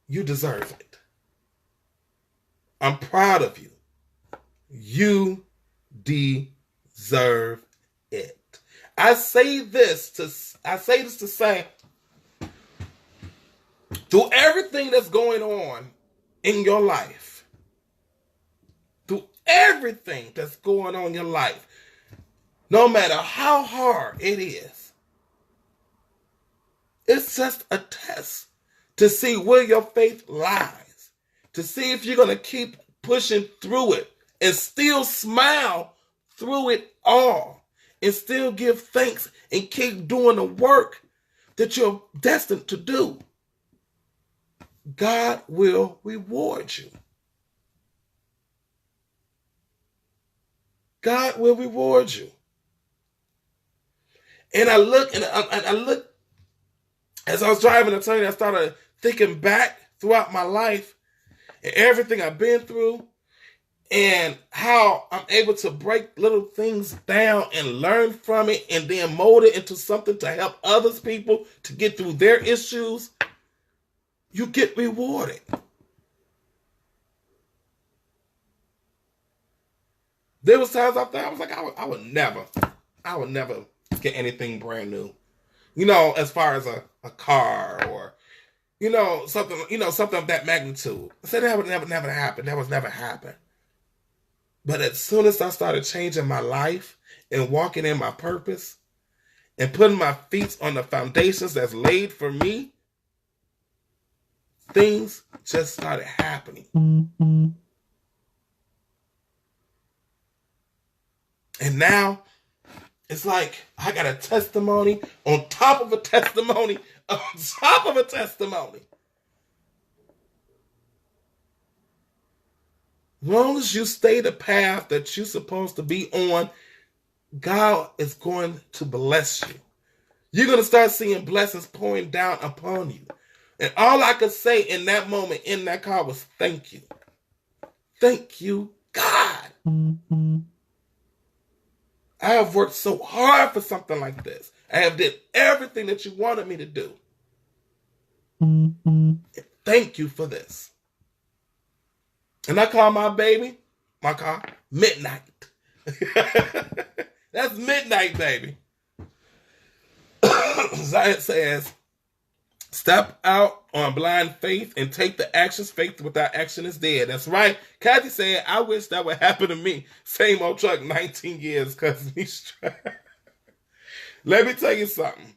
you deserve it. I'm proud of you. You deserve it. I say this to say, through everything that's going on in your life, through everything that's going on in your life, no matter how hard it is, it's just a test to see where your faith lies, to see if you're going to keep pushing through it and still smile through it all and still give thanks and keep doing the work that you're destined to do. God will reward you. God will reward you. And I look, as I was driving to tell you, I started thinking back throughout my life and everything I've been through and how I'm able to break little things down and learn from it and then mold it into something to help others people to get through their issues. You get rewarded. There was times I thought, I was like, I would never get anything brand new. You know, as far as a car or, something of that magnitude. I said that would never happen. That was never happen. But as soon as I started changing my life and walking in my purpose and putting my feet on the foundations that's laid for me, things just started happening. And now, it's like I got a testimony on top of a testimony on top of a testimony. As long as you stay the path that you're supposed to be on, God is going to bless you. You're going to start seeing blessings pouring down upon you. And all I could say in that moment in that car was thank you. Thank you, God. I have worked so hard for something like this. I have did everything that you wanted me to do. And thank you for this. And I call my car, Midnight. That's Midnight, baby. Zion says, step out on blind faith and take the actions. Faith without action is dead. That's right. Kathy said, I wish that would happen to me. Same old truck, 19 years, cause me strapped. Let me tell you something.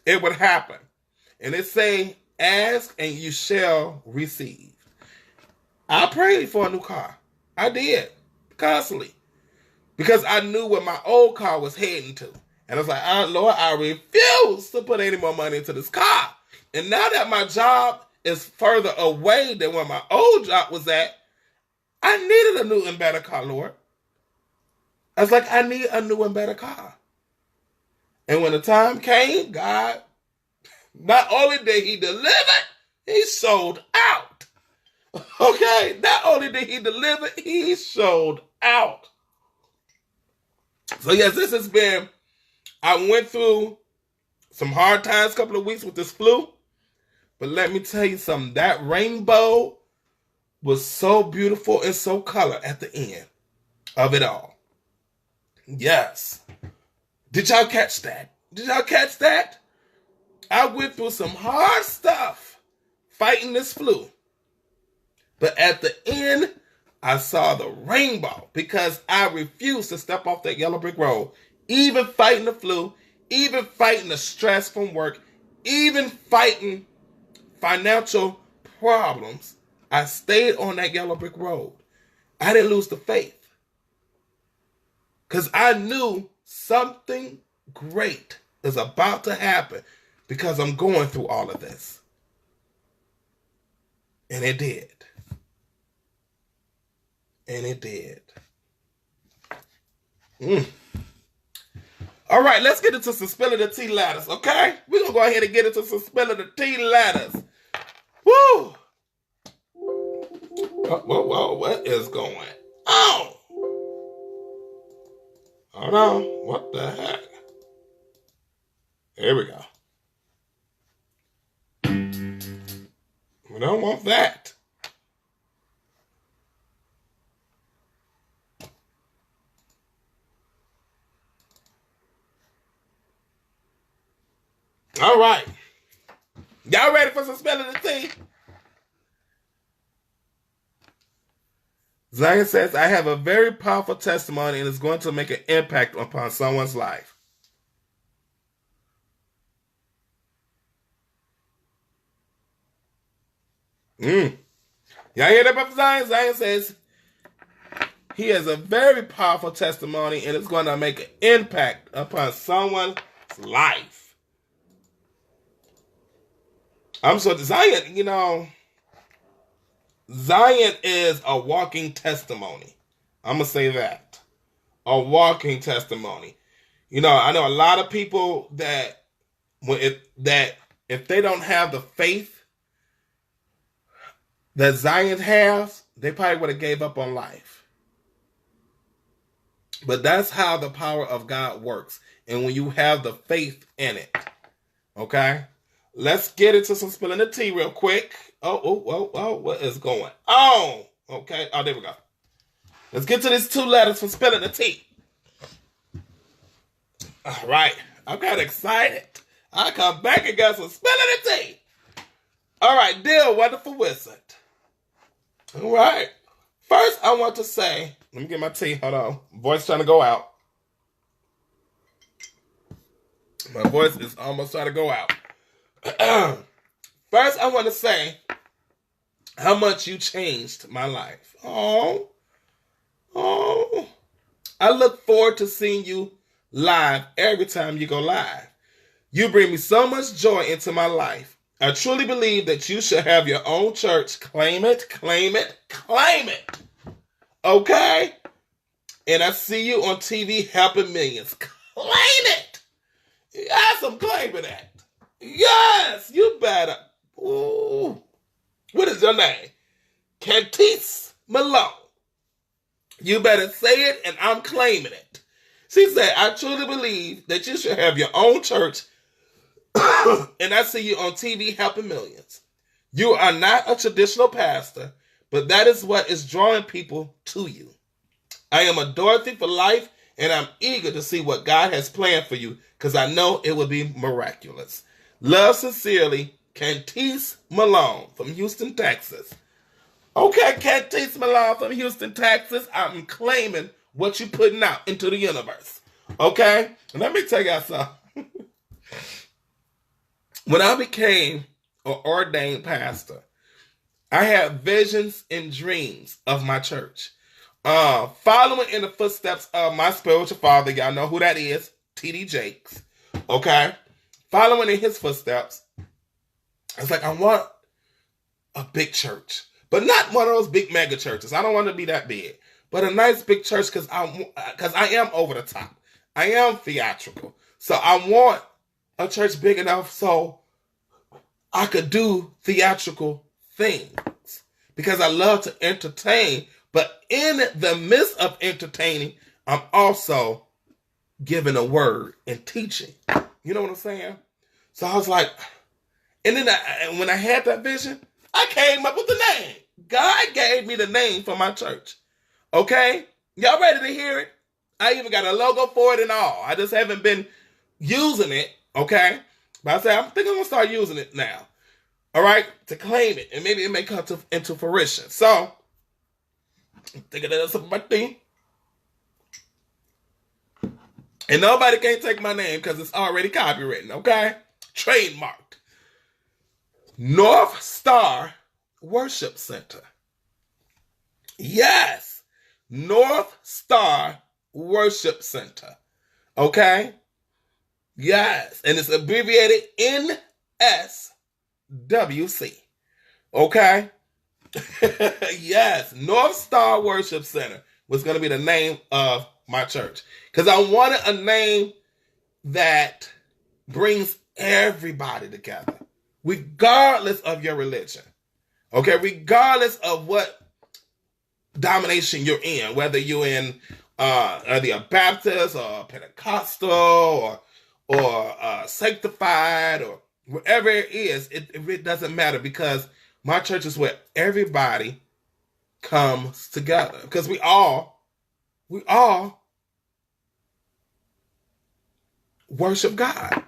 It would happen. And it say, ask and you shall receive. I prayed for a new car. I did. Constantly. Because I knew where my old car was heading to. And I was like, Lord, I refuse to put any more money into this car. And now that my job is further away than where my old job was at, I needed a new and better car, Lord. I was like, I need a new and better car. And when the time came, God, not only did he deliver, he sold out. Okay? Not only did he deliver, he sold out. So yes, this has been, I went through some hard times a couple of weeks with this flu. But let me tell you something. That rainbow was so beautiful and so color at the end of it all. Yes. Did y'all catch that? Did y'all catch that? I went through some hard stuff fighting this flu. But at the end, I saw the rainbow because I refused to step off that yellow brick road. Even fighting the flu, even fighting the stress from work, even fighting financial problems, I stayed on that yellow brick road. I didn't lose the faith. Because I knew something great is about to happen because I'm going through all of this. And it did. And it did. All right, let's get into some spilling the tea ladders, okay? We're going to go ahead and get into some spilling the tea ladders. Woo! Whoa, what is going on? Hold on, what the heck? Here we go. We don't want that. All right. Y'all ready for some spelling the tea? Zion says, I have a very powerful testimony and it's going to make an impact upon someone's life. Y'all hear that about Zion? Zion says, he has a very powerful testimony and it's going to make an impact upon someone's life. I'm so Zion, Zion is a walking testimony. I'm going to say that. A walking testimony. I know a lot of people that if they don't have the faith that Zion has, they probably would have gave up on life. But that's how the power of God works. And when you have the faith in it. Okay? Let's get into some spilling the tea real quick. Oh, what is going on? Okay. Oh, there we go. Let's get to these 2 letters from spilling the tea. All right. I'm kind of excited. I come back and got some spilling the tea. All right. Dear wonderful wizard. All right. First, I want to say, let me get my tea. Hold on. Voice trying to go out. My voice is almost trying to go out. First, I want to say how much you changed my life. Oh. I look forward to seeing you live every time you go live. You bring me so much joy into my life. I truly believe that you should have your own church. Claim it, claim it, claim it. Okay? And I see you on TV helping millions. Claim it. Yes, I'm claiming that. Yes, you better. Ooh. What is your name? Cantice Malone. You better say it and I'm claiming it. She said, I truly believe that you should have your own church and I see you on TV helping millions. You are not a traditional pastor, but that is what is drawing people to you. I am a Dorothy for life and I'm eager to see what God has planned for you because I know it will be miraculous. Love sincerely, Cantice Malone from Houston, Texas. Okay, Cantice Malone from Houston, Texas. I'm claiming what you're putting out into the universe. Okay? And let me tell you something. When I became an ordained pastor, I had visions and dreams of my church. Following in the footsteps of my spiritual father, y'all know who that is, T.D. Jakes. Okay? Following in his footsteps, I was like, I want a big church. But not one of those big mega churches. I don't want to be that big. But a nice big church because I am over the top. I am theatrical. So I want a church big enough so I could do theatrical things. Because I love to entertain. But in the midst of entertaining, I'm also giving a word and teaching. You know what I'm saying? So I was like, and then when I had that vision, I came up with the name. God gave me the name for my church. Okay? Y'all ready to hear it? I even got a logo for it and all. I just haven't been using it. Okay? But I said, I think I'm going to start using it now. All right? To claim it. And maybe it may come into fruition. So, I'm thinking that's my thing. And nobody can take my name because it's already copywritten. Okay? Trademarked. North Star Worship Center. Yes. North Star Worship Center. Okay? Yes. And it's abbreviated NSWC. Okay? Yes. North Star Worship Center was going to be the name of my church. Because I wanted a name that brings everybody together. Regardless of your religion. Okay? Regardless of what domination you're in. Whether you're in either a Baptist or Pentecostal or sanctified or wherever it is. It doesn't matter because my church is where everybody comes together. Because we all worship God.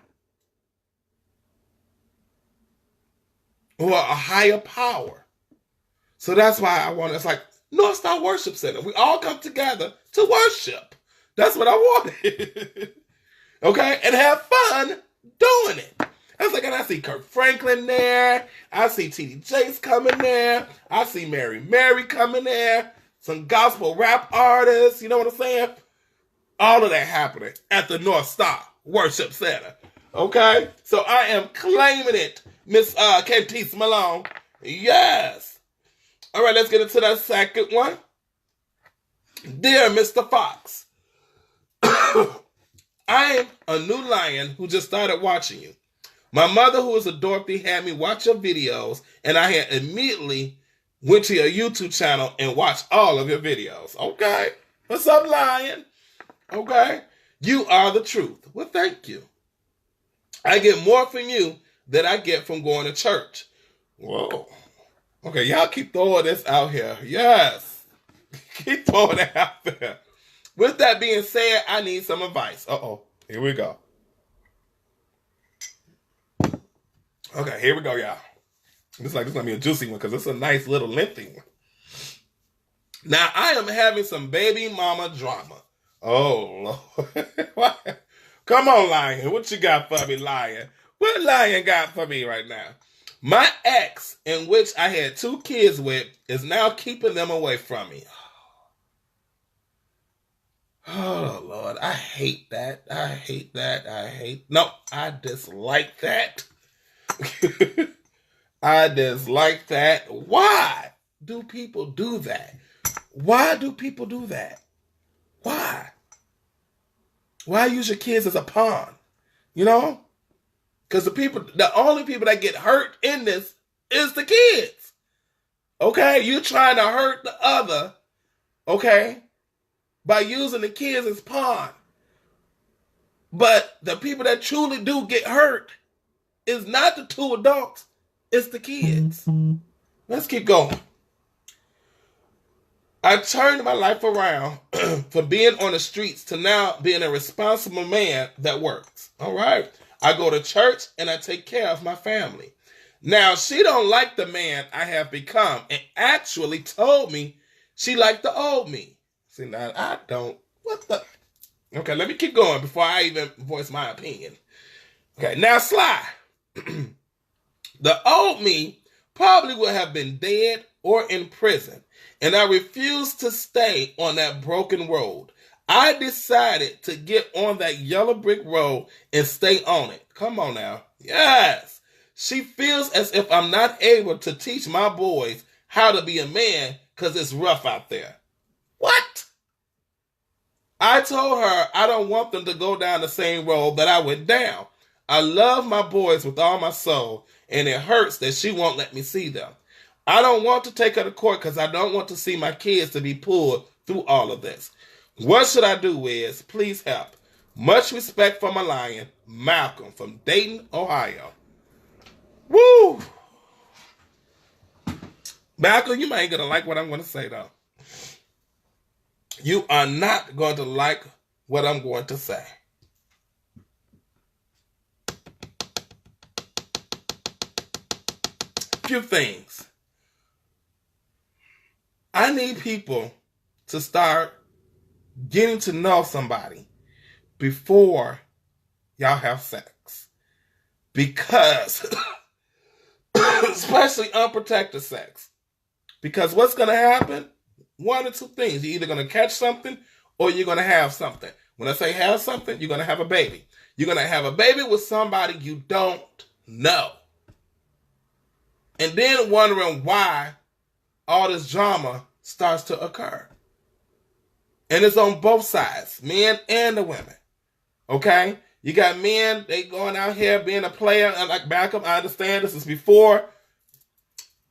Or a higher power. So that's why I want, it's like North Star Worship Center. We all come together to worship. That's what I wanted. Okay? And have fun doing it. I was like, and I see Kirk Franklin there. I see T.D. Jakes coming there. I see Mary coming there. Some gospel rap artists. You know what I'm saying? All of that happening at the North Star Worship Center. Okay? So I am claiming it. Miss Cantice Malone. Yes. All right, let's get into that second one. Dear Mr. Foxx, I am a new lion who just started watching you. My mother, who is a Dorothy, had me watch your videos, and I had immediately went to your YouTube channel and watched all of your videos. Okay. What's up, lion? Okay. You are the truth. Well, thank you. I get more from you than I get from going to church. Whoa. Okay, y'all keep throwing this out here. Yes. Keep throwing that out there. With that being said, I need some advice. Uh-oh. Here we go. Okay, here we go, y'all. This is going to be a juicy one because it's a nice little lengthy one. Now, I am having some baby mama drama. Oh, Lord. Come on, lion. What you got for me, lion? What lion got for me right now? My ex, in which I had 2 kids with, is now keeping them away from me. Oh, Lord. I hate that. No, I dislike that. I dislike that. Why do people do that? Why do people do that? Why? Why use your kids as a pawn? You know? Because the only people that get hurt in this is the kids. Okay? You're trying to hurt the other, okay, by using the kids as pawn. But the people that truly do get hurt is not the 2 adults, it's the kids. Let's keep going. I turned my life around from being on the streets to now being a responsible man that works. All right. I go to church and I take care of my family. Now, she don't like the man I have become and actually told me she liked the old me. See, now I don't. What the? Okay, let me keep going before I even voice my opinion. Okay, now Sly. The old me probably would have been dead or in prison, and I refused to stay on that broken road. I decided to get on that yellow brick road and stay on it. Come on now. Yes. She feels as if I'm not able to teach my boys how to be a man because it's rough out there. What? I told her I don't want them to go down the same road that I went down. I love my boys with all my soul, and it hurts that she won't let me see them. I don't want to take her to court because I don't want to see my kids to be pulled through all of this. What should I do, Wiz? Please help. Much respect for my lion, Malcolm from Dayton, Ohio. Woo! Malcolm, you ain't going to like what I'm going to say, though. You are not going to like what I'm going to say. Few things. I need people to start getting to know somebody before y'all have sex. Because, especially unprotected sex. Because what's going to happen? One or two things. You're either going to catch something or you're going to have something. When I say have something, you're going to have a baby. You're going to have a baby with somebody you don't know. And then wondering why all this drama starts to occur. And it's on both sides, men and the women. Okay? You got men, they going out here being a player. And like Malcolm, I understand this is before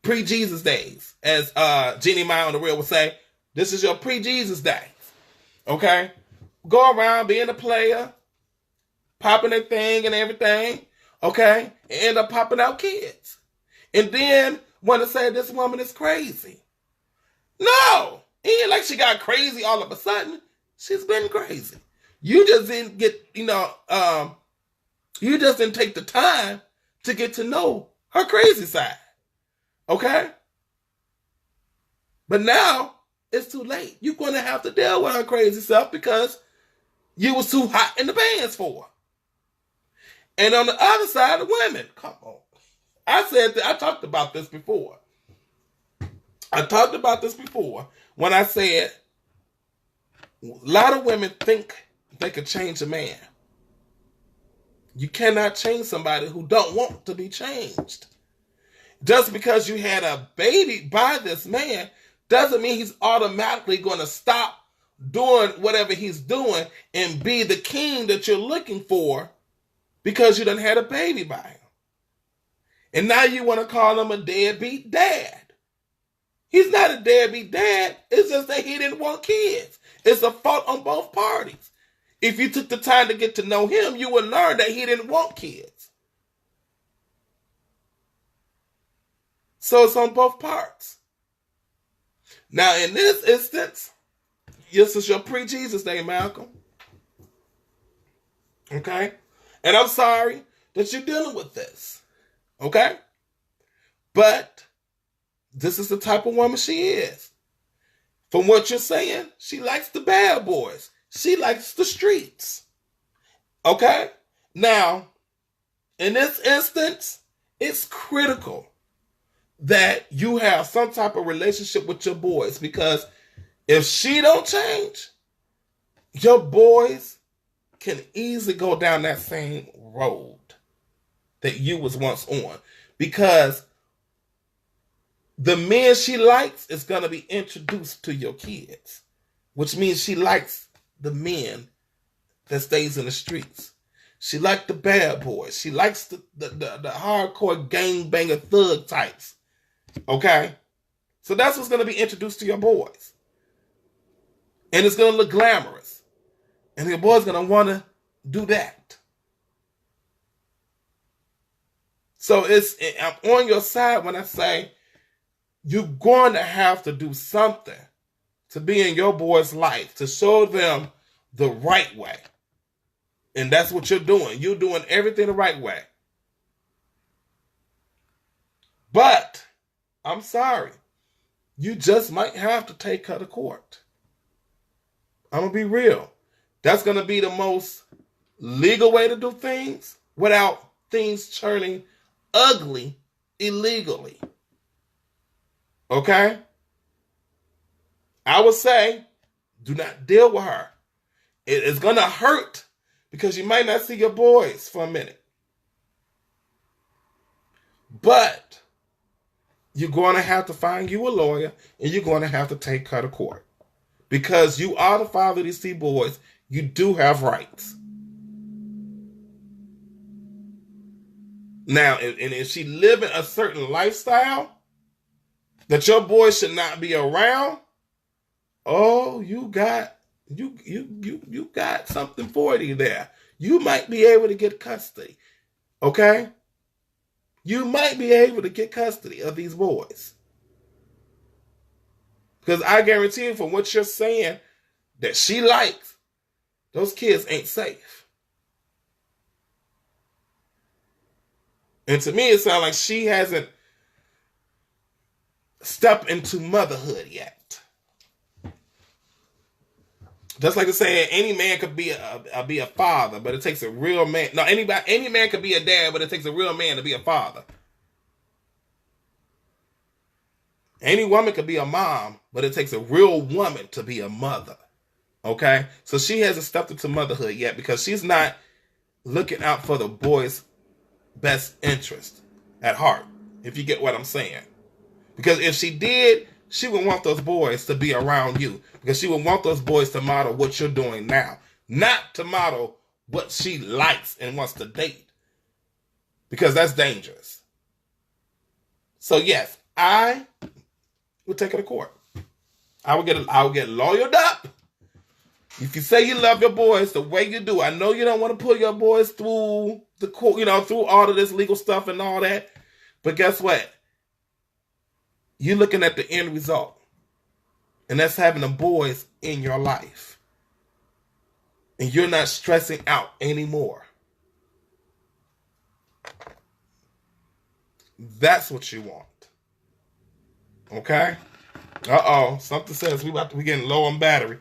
pre-Jesus days. As Jeannie Mai on The Real would say, this is your pre-Jesus days. Okay? Go around being a player, popping their thing and everything. Okay? And end up popping out kids. And then want to say this woman is crazy. No! It ain't like she got crazy all of a sudden. She's been crazy. You just didn't get, you just didn't take the time to get to know her crazy side. Okay? But now, it's too late. You're going to have to deal with her crazy stuff because you was too hot in the pants for her. And on the other side, the women, come on. I talked about this before. When I said a lot of women think they could change a man. You cannot change somebody who don't want to be changed. Just because you had a baby by this man doesn't mean he's automatically going to stop doing whatever he's doing and be the king that you're looking for because you done had a baby by him. And now you want to call him a deadbeat dad. He's not a deadbeat dad. It's just that he didn't want kids. It's a fault on both parties. If you took the time to get to know him, you would learn that he didn't want kids. So it's on both parts. Now, in this instance, this is your pre-Jesus day, Malcolm. Okay? And I'm sorry that you're dealing with this. Okay? But this is the type of woman she is. From what you're saying, she likes the bad boys. She likes the streets. Okay? Now, in this instance, it's critical that you have some type of relationship with your boys, because if she don't change, your boys can easily go down that same road that you was once on, because the men she likes is going to be introduced to your kids, which means she likes the men that stays in the streets. She likes the bad boys. She likes the hardcore gangbanger thug types. Okay? So that's what's going to be introduced to your boys. And it's going to look glamorous. And your boy's going to want to do that. So I'm on your side when I say you're going to have to do something to be in your boy's life, to show them the right way. And that's what you're doing. You're doing everything the right way. But, I'm sorry, you just might have to take her to court. I'm going to be real. That's going to be the most legal way to do things without things turning ugly illegally. Okay? I would say, do not deal with her. It is going to hurt because you might not see your boys for a minute. But you're going to have to find you a lawyer and you're going to have to take her to court. Because you are the father of these two boys, you do have rights. Now, and if she living a certain lifestyle that your boys should not be around, oh, you got something for you there. You might be able to get custody. Okay? You might be able to get custody of these boys. Because I guarantee you from what you're saying that she likes, those kids ain't safe. And to me, it sounds like she hasn't stepped into motherhood yet. Just like they're saying, any man could be a father, but it takes a real man. No, any man could be a dad, but it takes a real man to be a father. Any woman could be a mom, but it takes a real woman to be a mother. Okay? So she hasn't stepped into motherhood yet because she's not looking out for the boy's best interest at heart, if you get what I'm saying. Because if she did, she would want those boys to be around you. Because she would want those boys to model what you're doing now. Not to model what she likes and wants to date. Because that's dangerous. So yes, I would take her to court. I would get lawyered up. If you say you love your boys the way you do, I know you don't want to put your boys through the court, through all of this legal stuff and all that. But guess what? You're looking at the end result. And that's having the boys in your life. And you're not stressing out anymore. That's what you want. Okay? Uh-oh. Something says we getting low on battery.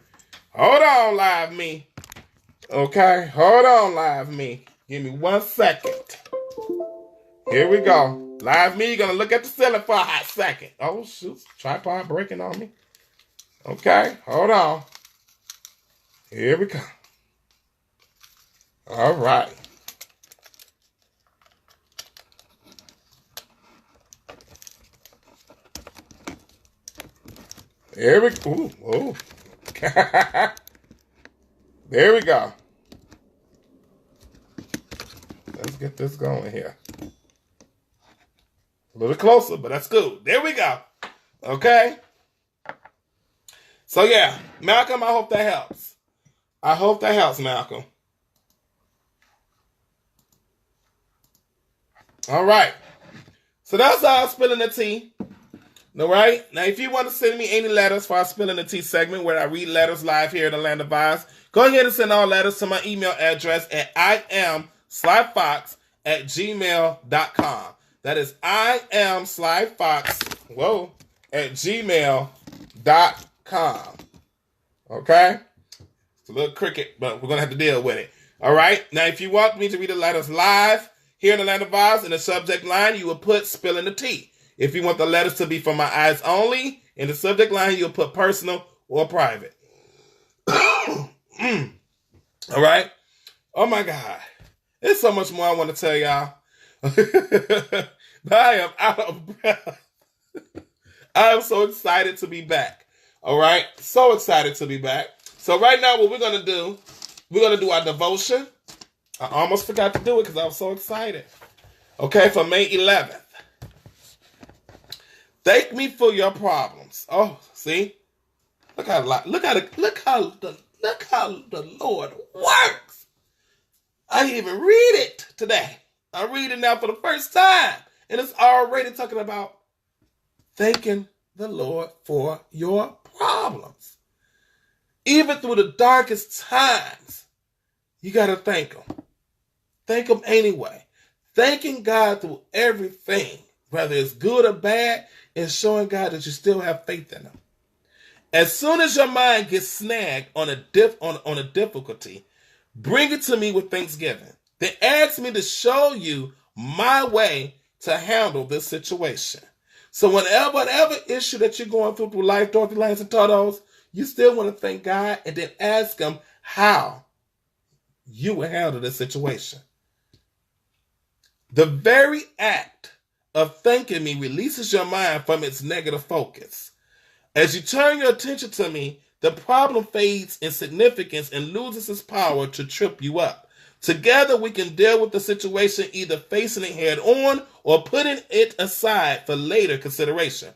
Hold on, live me. Okay? Hold on, live me. Give me 1 second. Here we go. Live me, you're going to look at the ceiling for a hot second. Oh, shoot. Tripod breaking on me. Okay? Hold on. Here we go. All right. There we go. Ooh. There we go. Let's get this going here. A little closer, but that's good. There we go. Okay? So yeah, Malcolm, I hope that helps. I hope that helps, Malcolm. All right. So that's all spilling the tea. All right. Now, if you want to send me any letters for our Spilling the Tea segment where I read letters live here in the Land of Vibes, go ahead and send all letters to my email address at iamslyfox@gmail.com. That is iamslyfox, @gmail.com. Okay? It's a little cricket, but we're going to have to deal with it. All right? Now, if you want me to read the letters live here in the Land of Vibes, in the subject line, you will put Spilling the Tea. If you want the letters to be for my eyes only, in the subject line, you'll put personal or private. All right? Oh, my God. There's so much more I want to tell y'all. But I am out of breath. I am so excited to be back. All right? So excited to be back. So right now, what we're going to do our devotion. I almost forgot to do it because I was so excited. Okay, for May 11th. Thank me for your problems. Oh, see? Look how the Lord works. I didn't even read it today. I'm reading now for the first time. And it's already talking about thanking the Lord for your problems. Even through the darkest times, you got to thank him. Thank him anyway. Thanking God through everything, whether it's good or bad, is showing God that you still have faith in him. As soon as your mind gets snagged on a difficulty, bring it to me with thanksgiving. Then ask me to show you my way to handle this situation. So whatever issue that you're going through life, Dorothy, Lance, and Totos, you still want to thank God and then ask him how you will handle this situation. The very act of thanking me releases your mind from its negative focus. As you turn your attention to me, the problem fades in significance and loses its power to trip you up. Together, we can deal with the situation either facing it head on or putting it aside for later consideration.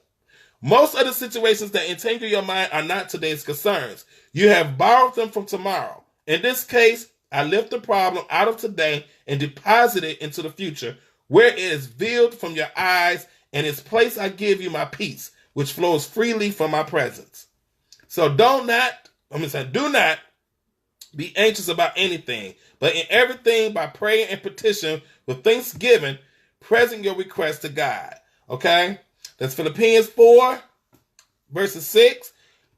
Most of the situations that entangle your mind are not today's concerns. You have borrowed them from tomorrow. In this case, I lift the problem out of today and deposit it into the future, where it is veiled from your eyes, and its place I give you my peace, which flows freely from my presence. So do not be anxious about anything, but in everything by prayer and petition with thanksgiving, present your request to God. Okay? That's Philippians 4, verses 6.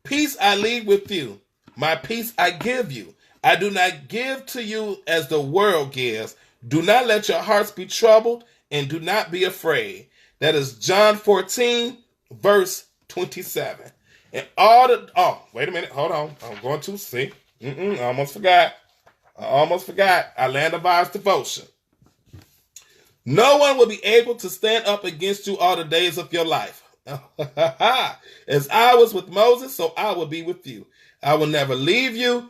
Peace I leave with you. My peace I give you. I do not give to you as the world gives. Do not let your hearts be troubled, and do not be afraid. That is John 14, verse 27. And wait a minute, hold on. I'm going to see. I almost forgot. Our Land of Ours devotion. No one will be able to stand up against you all the days of your life. As I was with Moses, so I will be with you. I will never leave you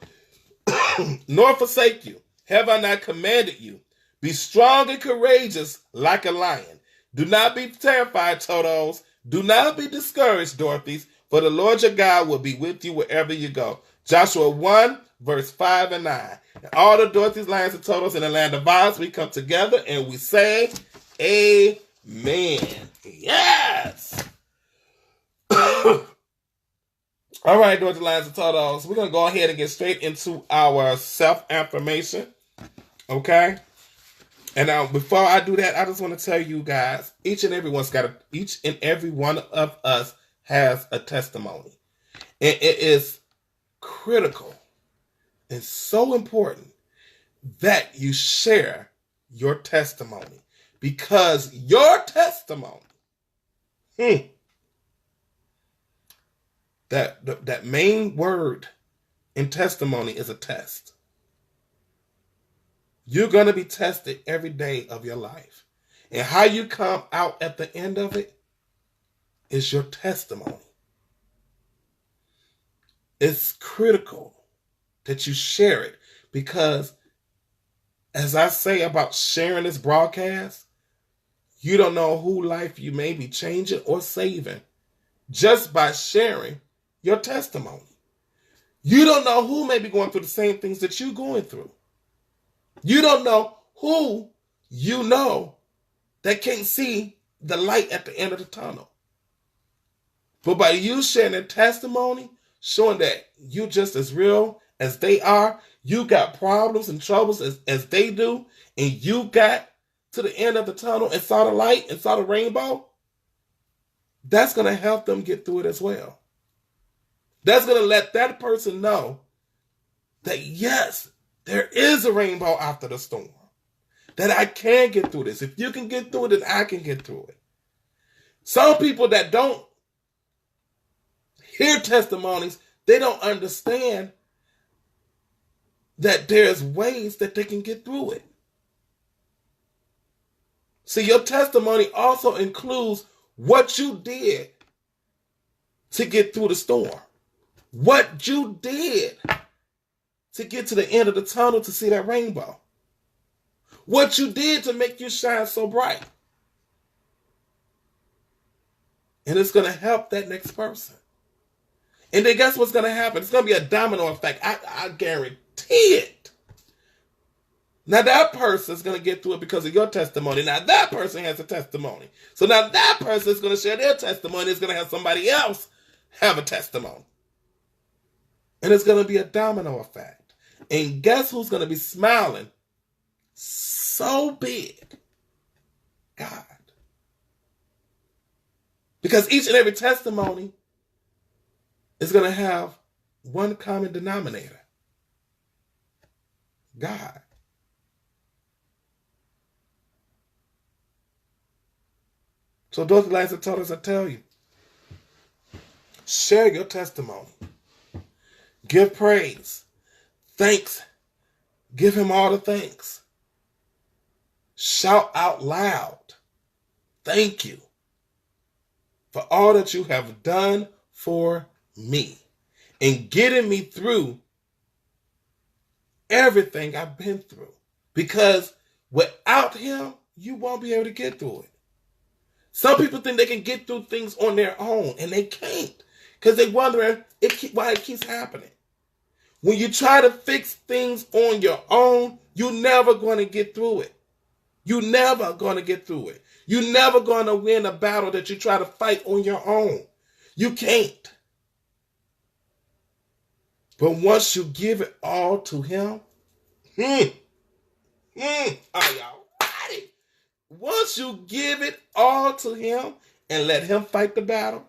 nor forsake you. Have I not commanded you? Be strong and courageous like a lion. Do not be terrified, Totos. Do not be discouraged, Dorothy's, for the Lord your God will be with you wherever you go. Joshua 1, verse 5 and 9. And all the Dorothy's, Lions, and Totos in the Land of Oz, we come together and we say, Amen. Yes. All right, Dorothy, Lions, and Totos, we're going to go ahead and get straight into our self-affirmation. Okay? And now, before I do that, I just want to tell you guys, each and every one of us has a testimony. And it is critical and so important that you share your testimony, because your testimony, that main word in testimony is a test. You're going to be tested every day of your life. And how you come out at the end of it is your testimony. It's critical that you share it, because as I say about sharing this broadcast, you don't know whose life you may be changing or saving just by sharing your testimony. You don't know who may be going through the same things that you're going through. You don't know who you know that can't see the light at the end of the tunnel. But by you sharing their testimony, showing that you're just as real as they are, you got problems and troubles as they do, and you got to the end of the tunnel and saw the light and saw the rainbow, that's going to help them get through it as well. That's going to let that person know that, yes, there is a rainbow after the storm. That I can get through this. If you can get through it, then I can get through it. Some people that don't hear testimonies, they don't understand that there's ways that they can get through it. See, your testimony also includes what you did to get through the storm. What you did to get to the end of the tunnel to see that rainbow. What you did to make you shine so bright. And it's going to help that next person. And then guess what's going to happen? It's going to be a domino effect. I guarantee it. Now that person is going to get through it because of your testimony. Now that person has a testimony. So now that person is going to share their testimony. It's going to have somebody else have a testimony. And it's going to be a domino effect. And guess who's going to be smiling so big? God. Because each and every testimony is going to have one common denominator. God. So those lines and totals, I tell you, share your testimony. Give praise. Thanks. Give him all the thanks. Shout out loud. Thank you for all that you have done for me and getting me through everything I've been through. Because without him, you won't be able to get through it. Some people think they can get through things on their own, and they can't because they wonder why it keeps happening. When you try to fix things on your own, you're never going to get through it. You're never going to get through it. You're never going to win a battle that you try to fight on your own. You can't. But once you give it all to him, are y'all ready? Once you give it all to him and let him fight the battle,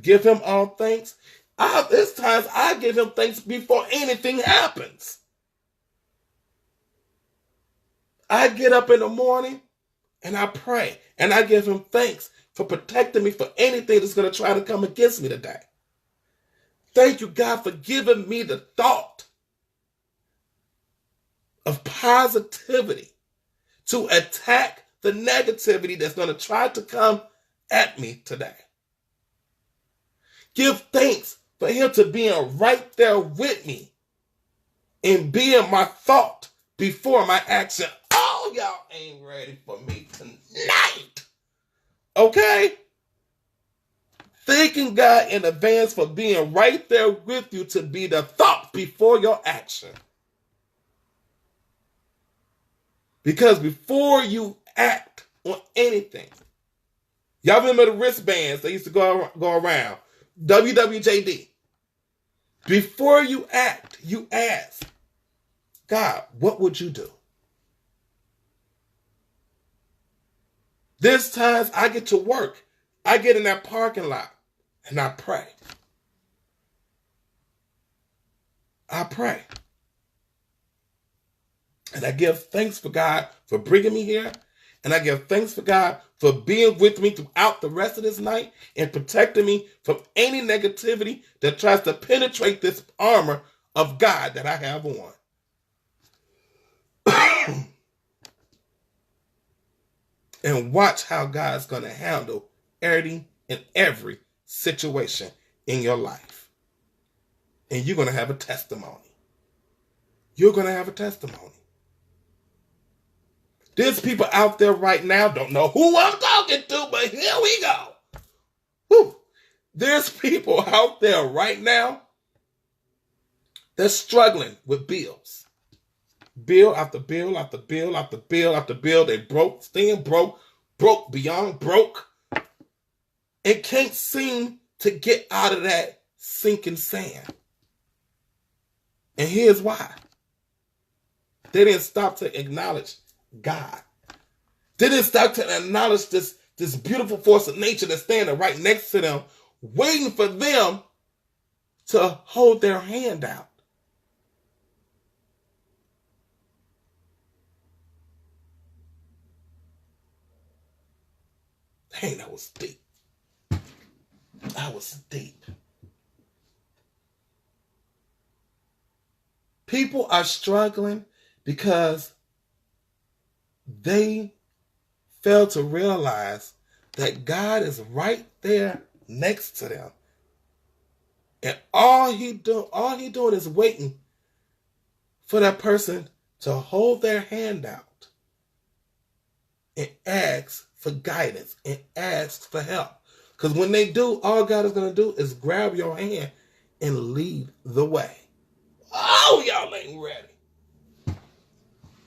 give him all thanks. There's times I give him thanks before anything happens. I get up in the morning and I pray and I give him thanks for protecting me for anything that's going to try to come against me today. Thank you, God, for giving me the thought of positivity to attack the negativity that's going to try to come at me today. Give thanks for him to being right there with me and being my thought before my action. Oh, y'all ain't ready for me tonight. Okay? Thanking God in advance for being right there with you to be the thought before your action. Because before you act on anything, y'all remember the wristbands that used to go around, WWJD. Before you act, you ask, God, what would you do? There's times I get to work, I get in that parking lot, and I pray. I pray. And I give thanks for God for bringing me here. And I give thanks for God for being with me throughout the rest of this night and protecting me from any negativity that tries to penetrate this armor of God that I have on. And watch how God's going to handle any and every situation in your life. And you're going to have a testimony. You're going to have a testimony. There's people out there right now, don't know who I'm talking to, but here we go. Whew. There's people out there right now that's struggling with bills. Bill after bill after bill after bill after bill. They broke, staying broke, broke beyond broke, and can't seem to get out of that sinking sand. And here's why. They didn't stop to acknowledge God. They didn't stop to acknowledge this beautiful force of nature that's standing right next to them, waiting for them to hold their hand out. Hey, that was deep. That was deep. People are struggling because they fail to realize that God is right there next to them. And all he doing is waiting for that person to hold their hand out and ask for guidance and ask for help. Because when they do, all God is going to do is grab your hand and lead the way. Oh, y'all ain't ready.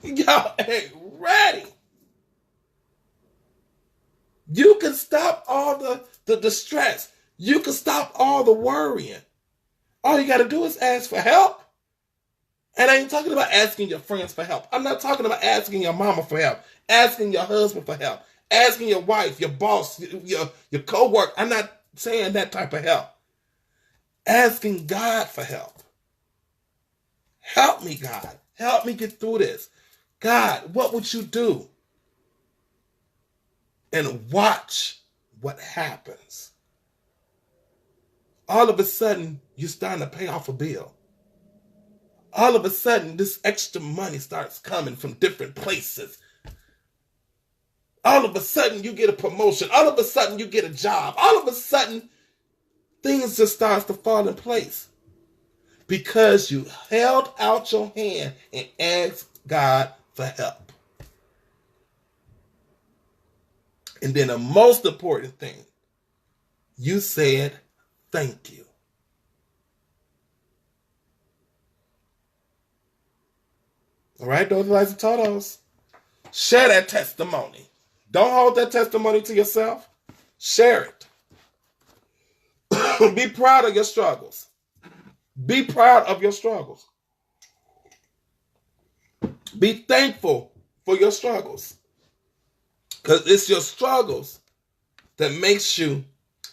Y'all ain't ready. You can stop all the stress. You can stop all the worrying. All you got to do is ask for help. And I ain't talking about asking your friends for help. I'm not talking about asking your mama for help, asking your husband for help, asking your wife, your boss, your co-worker. I'm not saying that type of help. Asking God for help. Help me, God. Help me get through this. God, what would you do? And watch what happens. All of a sudden, you're starting to pay off a bill. All of a sudden, this extra money starts coming from different places. All of a sudden, you get a promotion. All of a sudden, you get a job. All of a sudden, things just starts to fall in place. Because you held out your hand and asked God for help. And then the most important thing, you said thank you. All right, those lights and totos. Share that testimony. Don't hold that testimony to yourself. Share it. Be proud of your struggles. Be proud of your struggles. Be thankful for your struggles. Because it's your struggles that makes you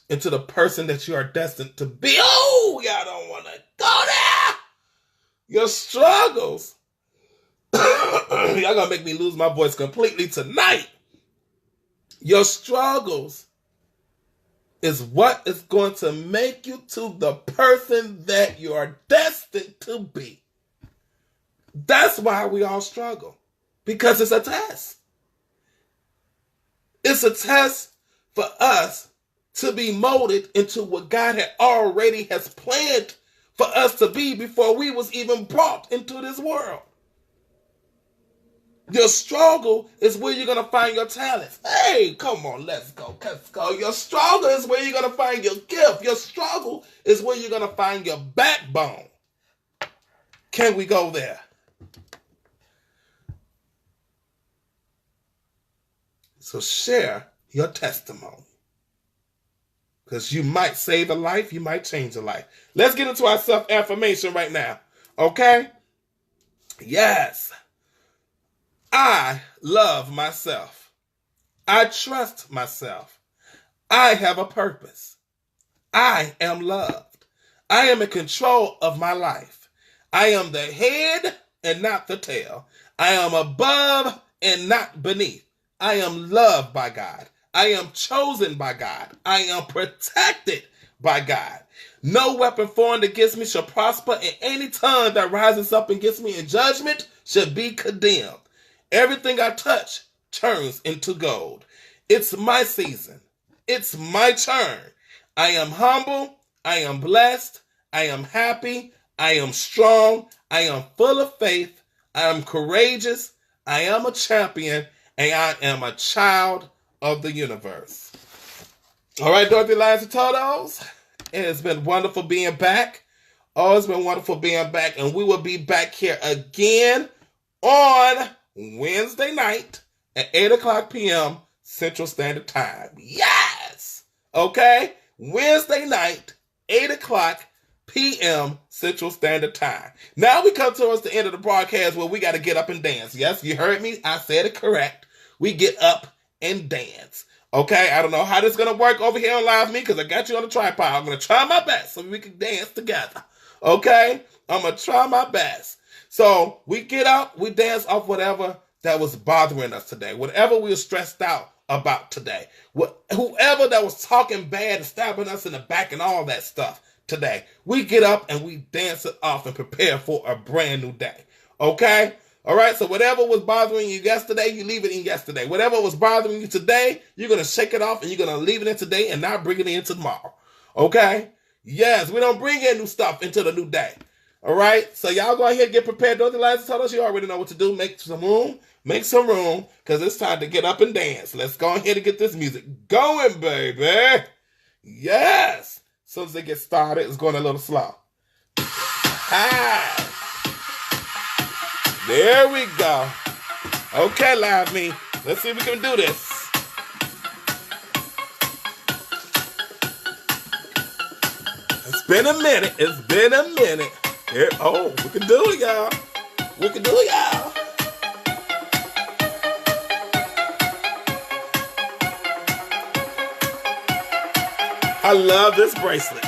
into the person that you are destined to be. Oh, y'all don't want to go there. Your struggles. Y'all gonna make me lose my voice completely tonight. Your struggles is what is going to make you to the person that you are destined to be. That's why we all struggle. Because it's a test. It's a test for us to be molded into what God had already has planned for us to be before we was even brought into this world. Your struggle is where you're going to find your talents. Hey, come on, let's go. Let's go. Your struggle is where you're going to find your gift. Your struggle is where you're going to find your backbone. Can we go there? So share your testimony. Because you might save a life, you might change a life. Let's get into our self-affirmation right now. Okay? Yes. I love myself. I trust myself. I have a purpose. I am loved. I am in control of my life. I am the head and not the tail. I am above and not beneath. I am loved by God. I am chosen by God. I am protected by God. No weapon formed against me shall prosper, and any tongue that rises up against me in judgment shall be condemned. Everything I touch turns into gold. It's my season. It's my turn. I am humble. I am blessed. I am happy. I am strong. I am full of faith. I am courageous. I am a champion. And I am a child of the universe. All right, Dorothy Lions and Totos. It has been wonderful being back. Oh, it's been wonderful being back. And we will be back here again on Wednesday night at 8 o'clock p.m. Central Standard Time. Yes! Okay? Wednesday night, 8 o'clock p.m. Central Standard Time. Now we come towards the end of the broadcast where we got to get up and dance. Yes, you heard me. I said it correct. We get up and dance. Okay? I don't know how this is going to work over here on Live Me because I got you on the tripod. I'm going to try my best so we can dance together. Okay? I'm going to try my best. So we get up, we dance off whatever that was bothering us today, whatever we were stressed out about today, whoever that was talking bad and stabbing us in the back and all that stuff today. We get up and we dance it off and prepare for a brand new day. Okay? All right? So whatever was bothering you yesterday, you leave it in yesterday. Whatever was bothering you today, you're going to shake it off and you're going to leave it in today and not bring it in tomorrow. Okay? Yes, we don't bring in new stuff into the new day. All right? So y'all go ahead and get prepared. Don't the lights tell us you already know what to do. Make some room. Make some room because it's time to get up and dance. Let's go ahead and get this music going, baby. Yes. As soon as they get started, it's going a little slow. Hi. There we go. Okay, Live Me. Let's see if we can do this. Let's been a minute. It's been a minute. Here, oh, we can do it, y'all. We can do it, y'all. I love this bracelet.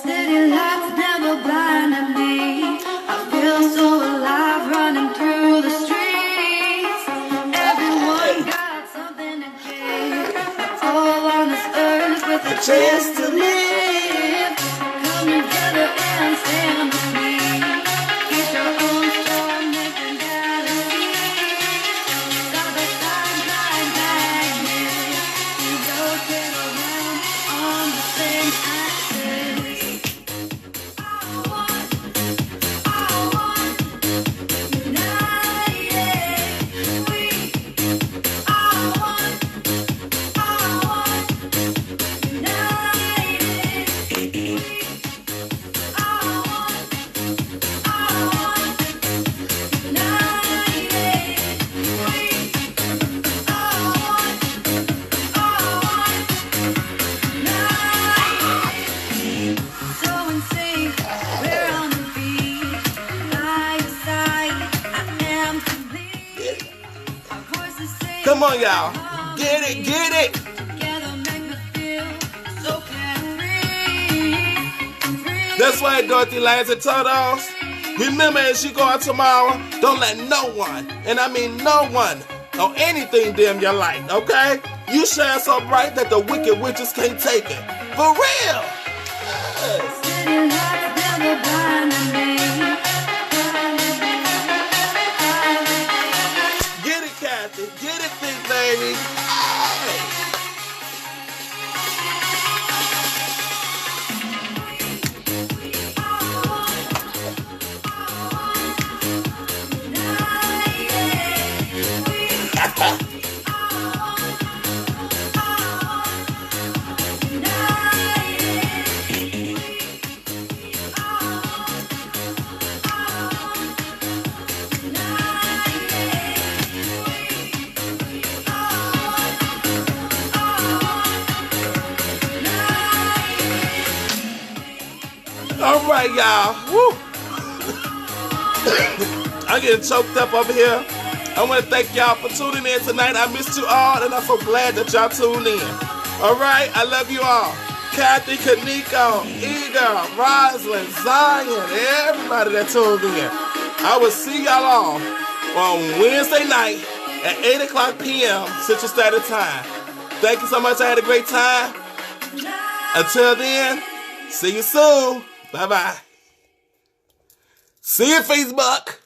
City lights never blinded me. I feel so alive running through the streets. Everyone got something to give. All on this earth with a chance to live. Come together and stand with me. Get your own storm, making galaxies. Side by side, like magnets. We rotate around on the same axis. I want united. We. I want Come on, y'all. Get it, get it. That's right, Dorothy Lions and Turtles. Remember, as you go out tomorrow, don't let no one, and I mean no one, or anything dim your light, okay? You shine so bright that the wicked witches can't take it. For real. Yes. Get it, Kathy. Get it, big baby. Hey. All right, y'all. Woo. I'm getting choked up over here. I want to thank y'all for tuning in tonight. I missed you all, and I'm so glad that y'all tuned in. All right, I love you all. Kathy, Kaniko, Ida, Rosalind, Zion, everybody that tuned in. I will see y'all all on Wednesday night at 8 o'clock p.m. Central Standard Time. Thank you so much. I had a great time. Until then, see you soon. Bye-bye. See you, Facebook.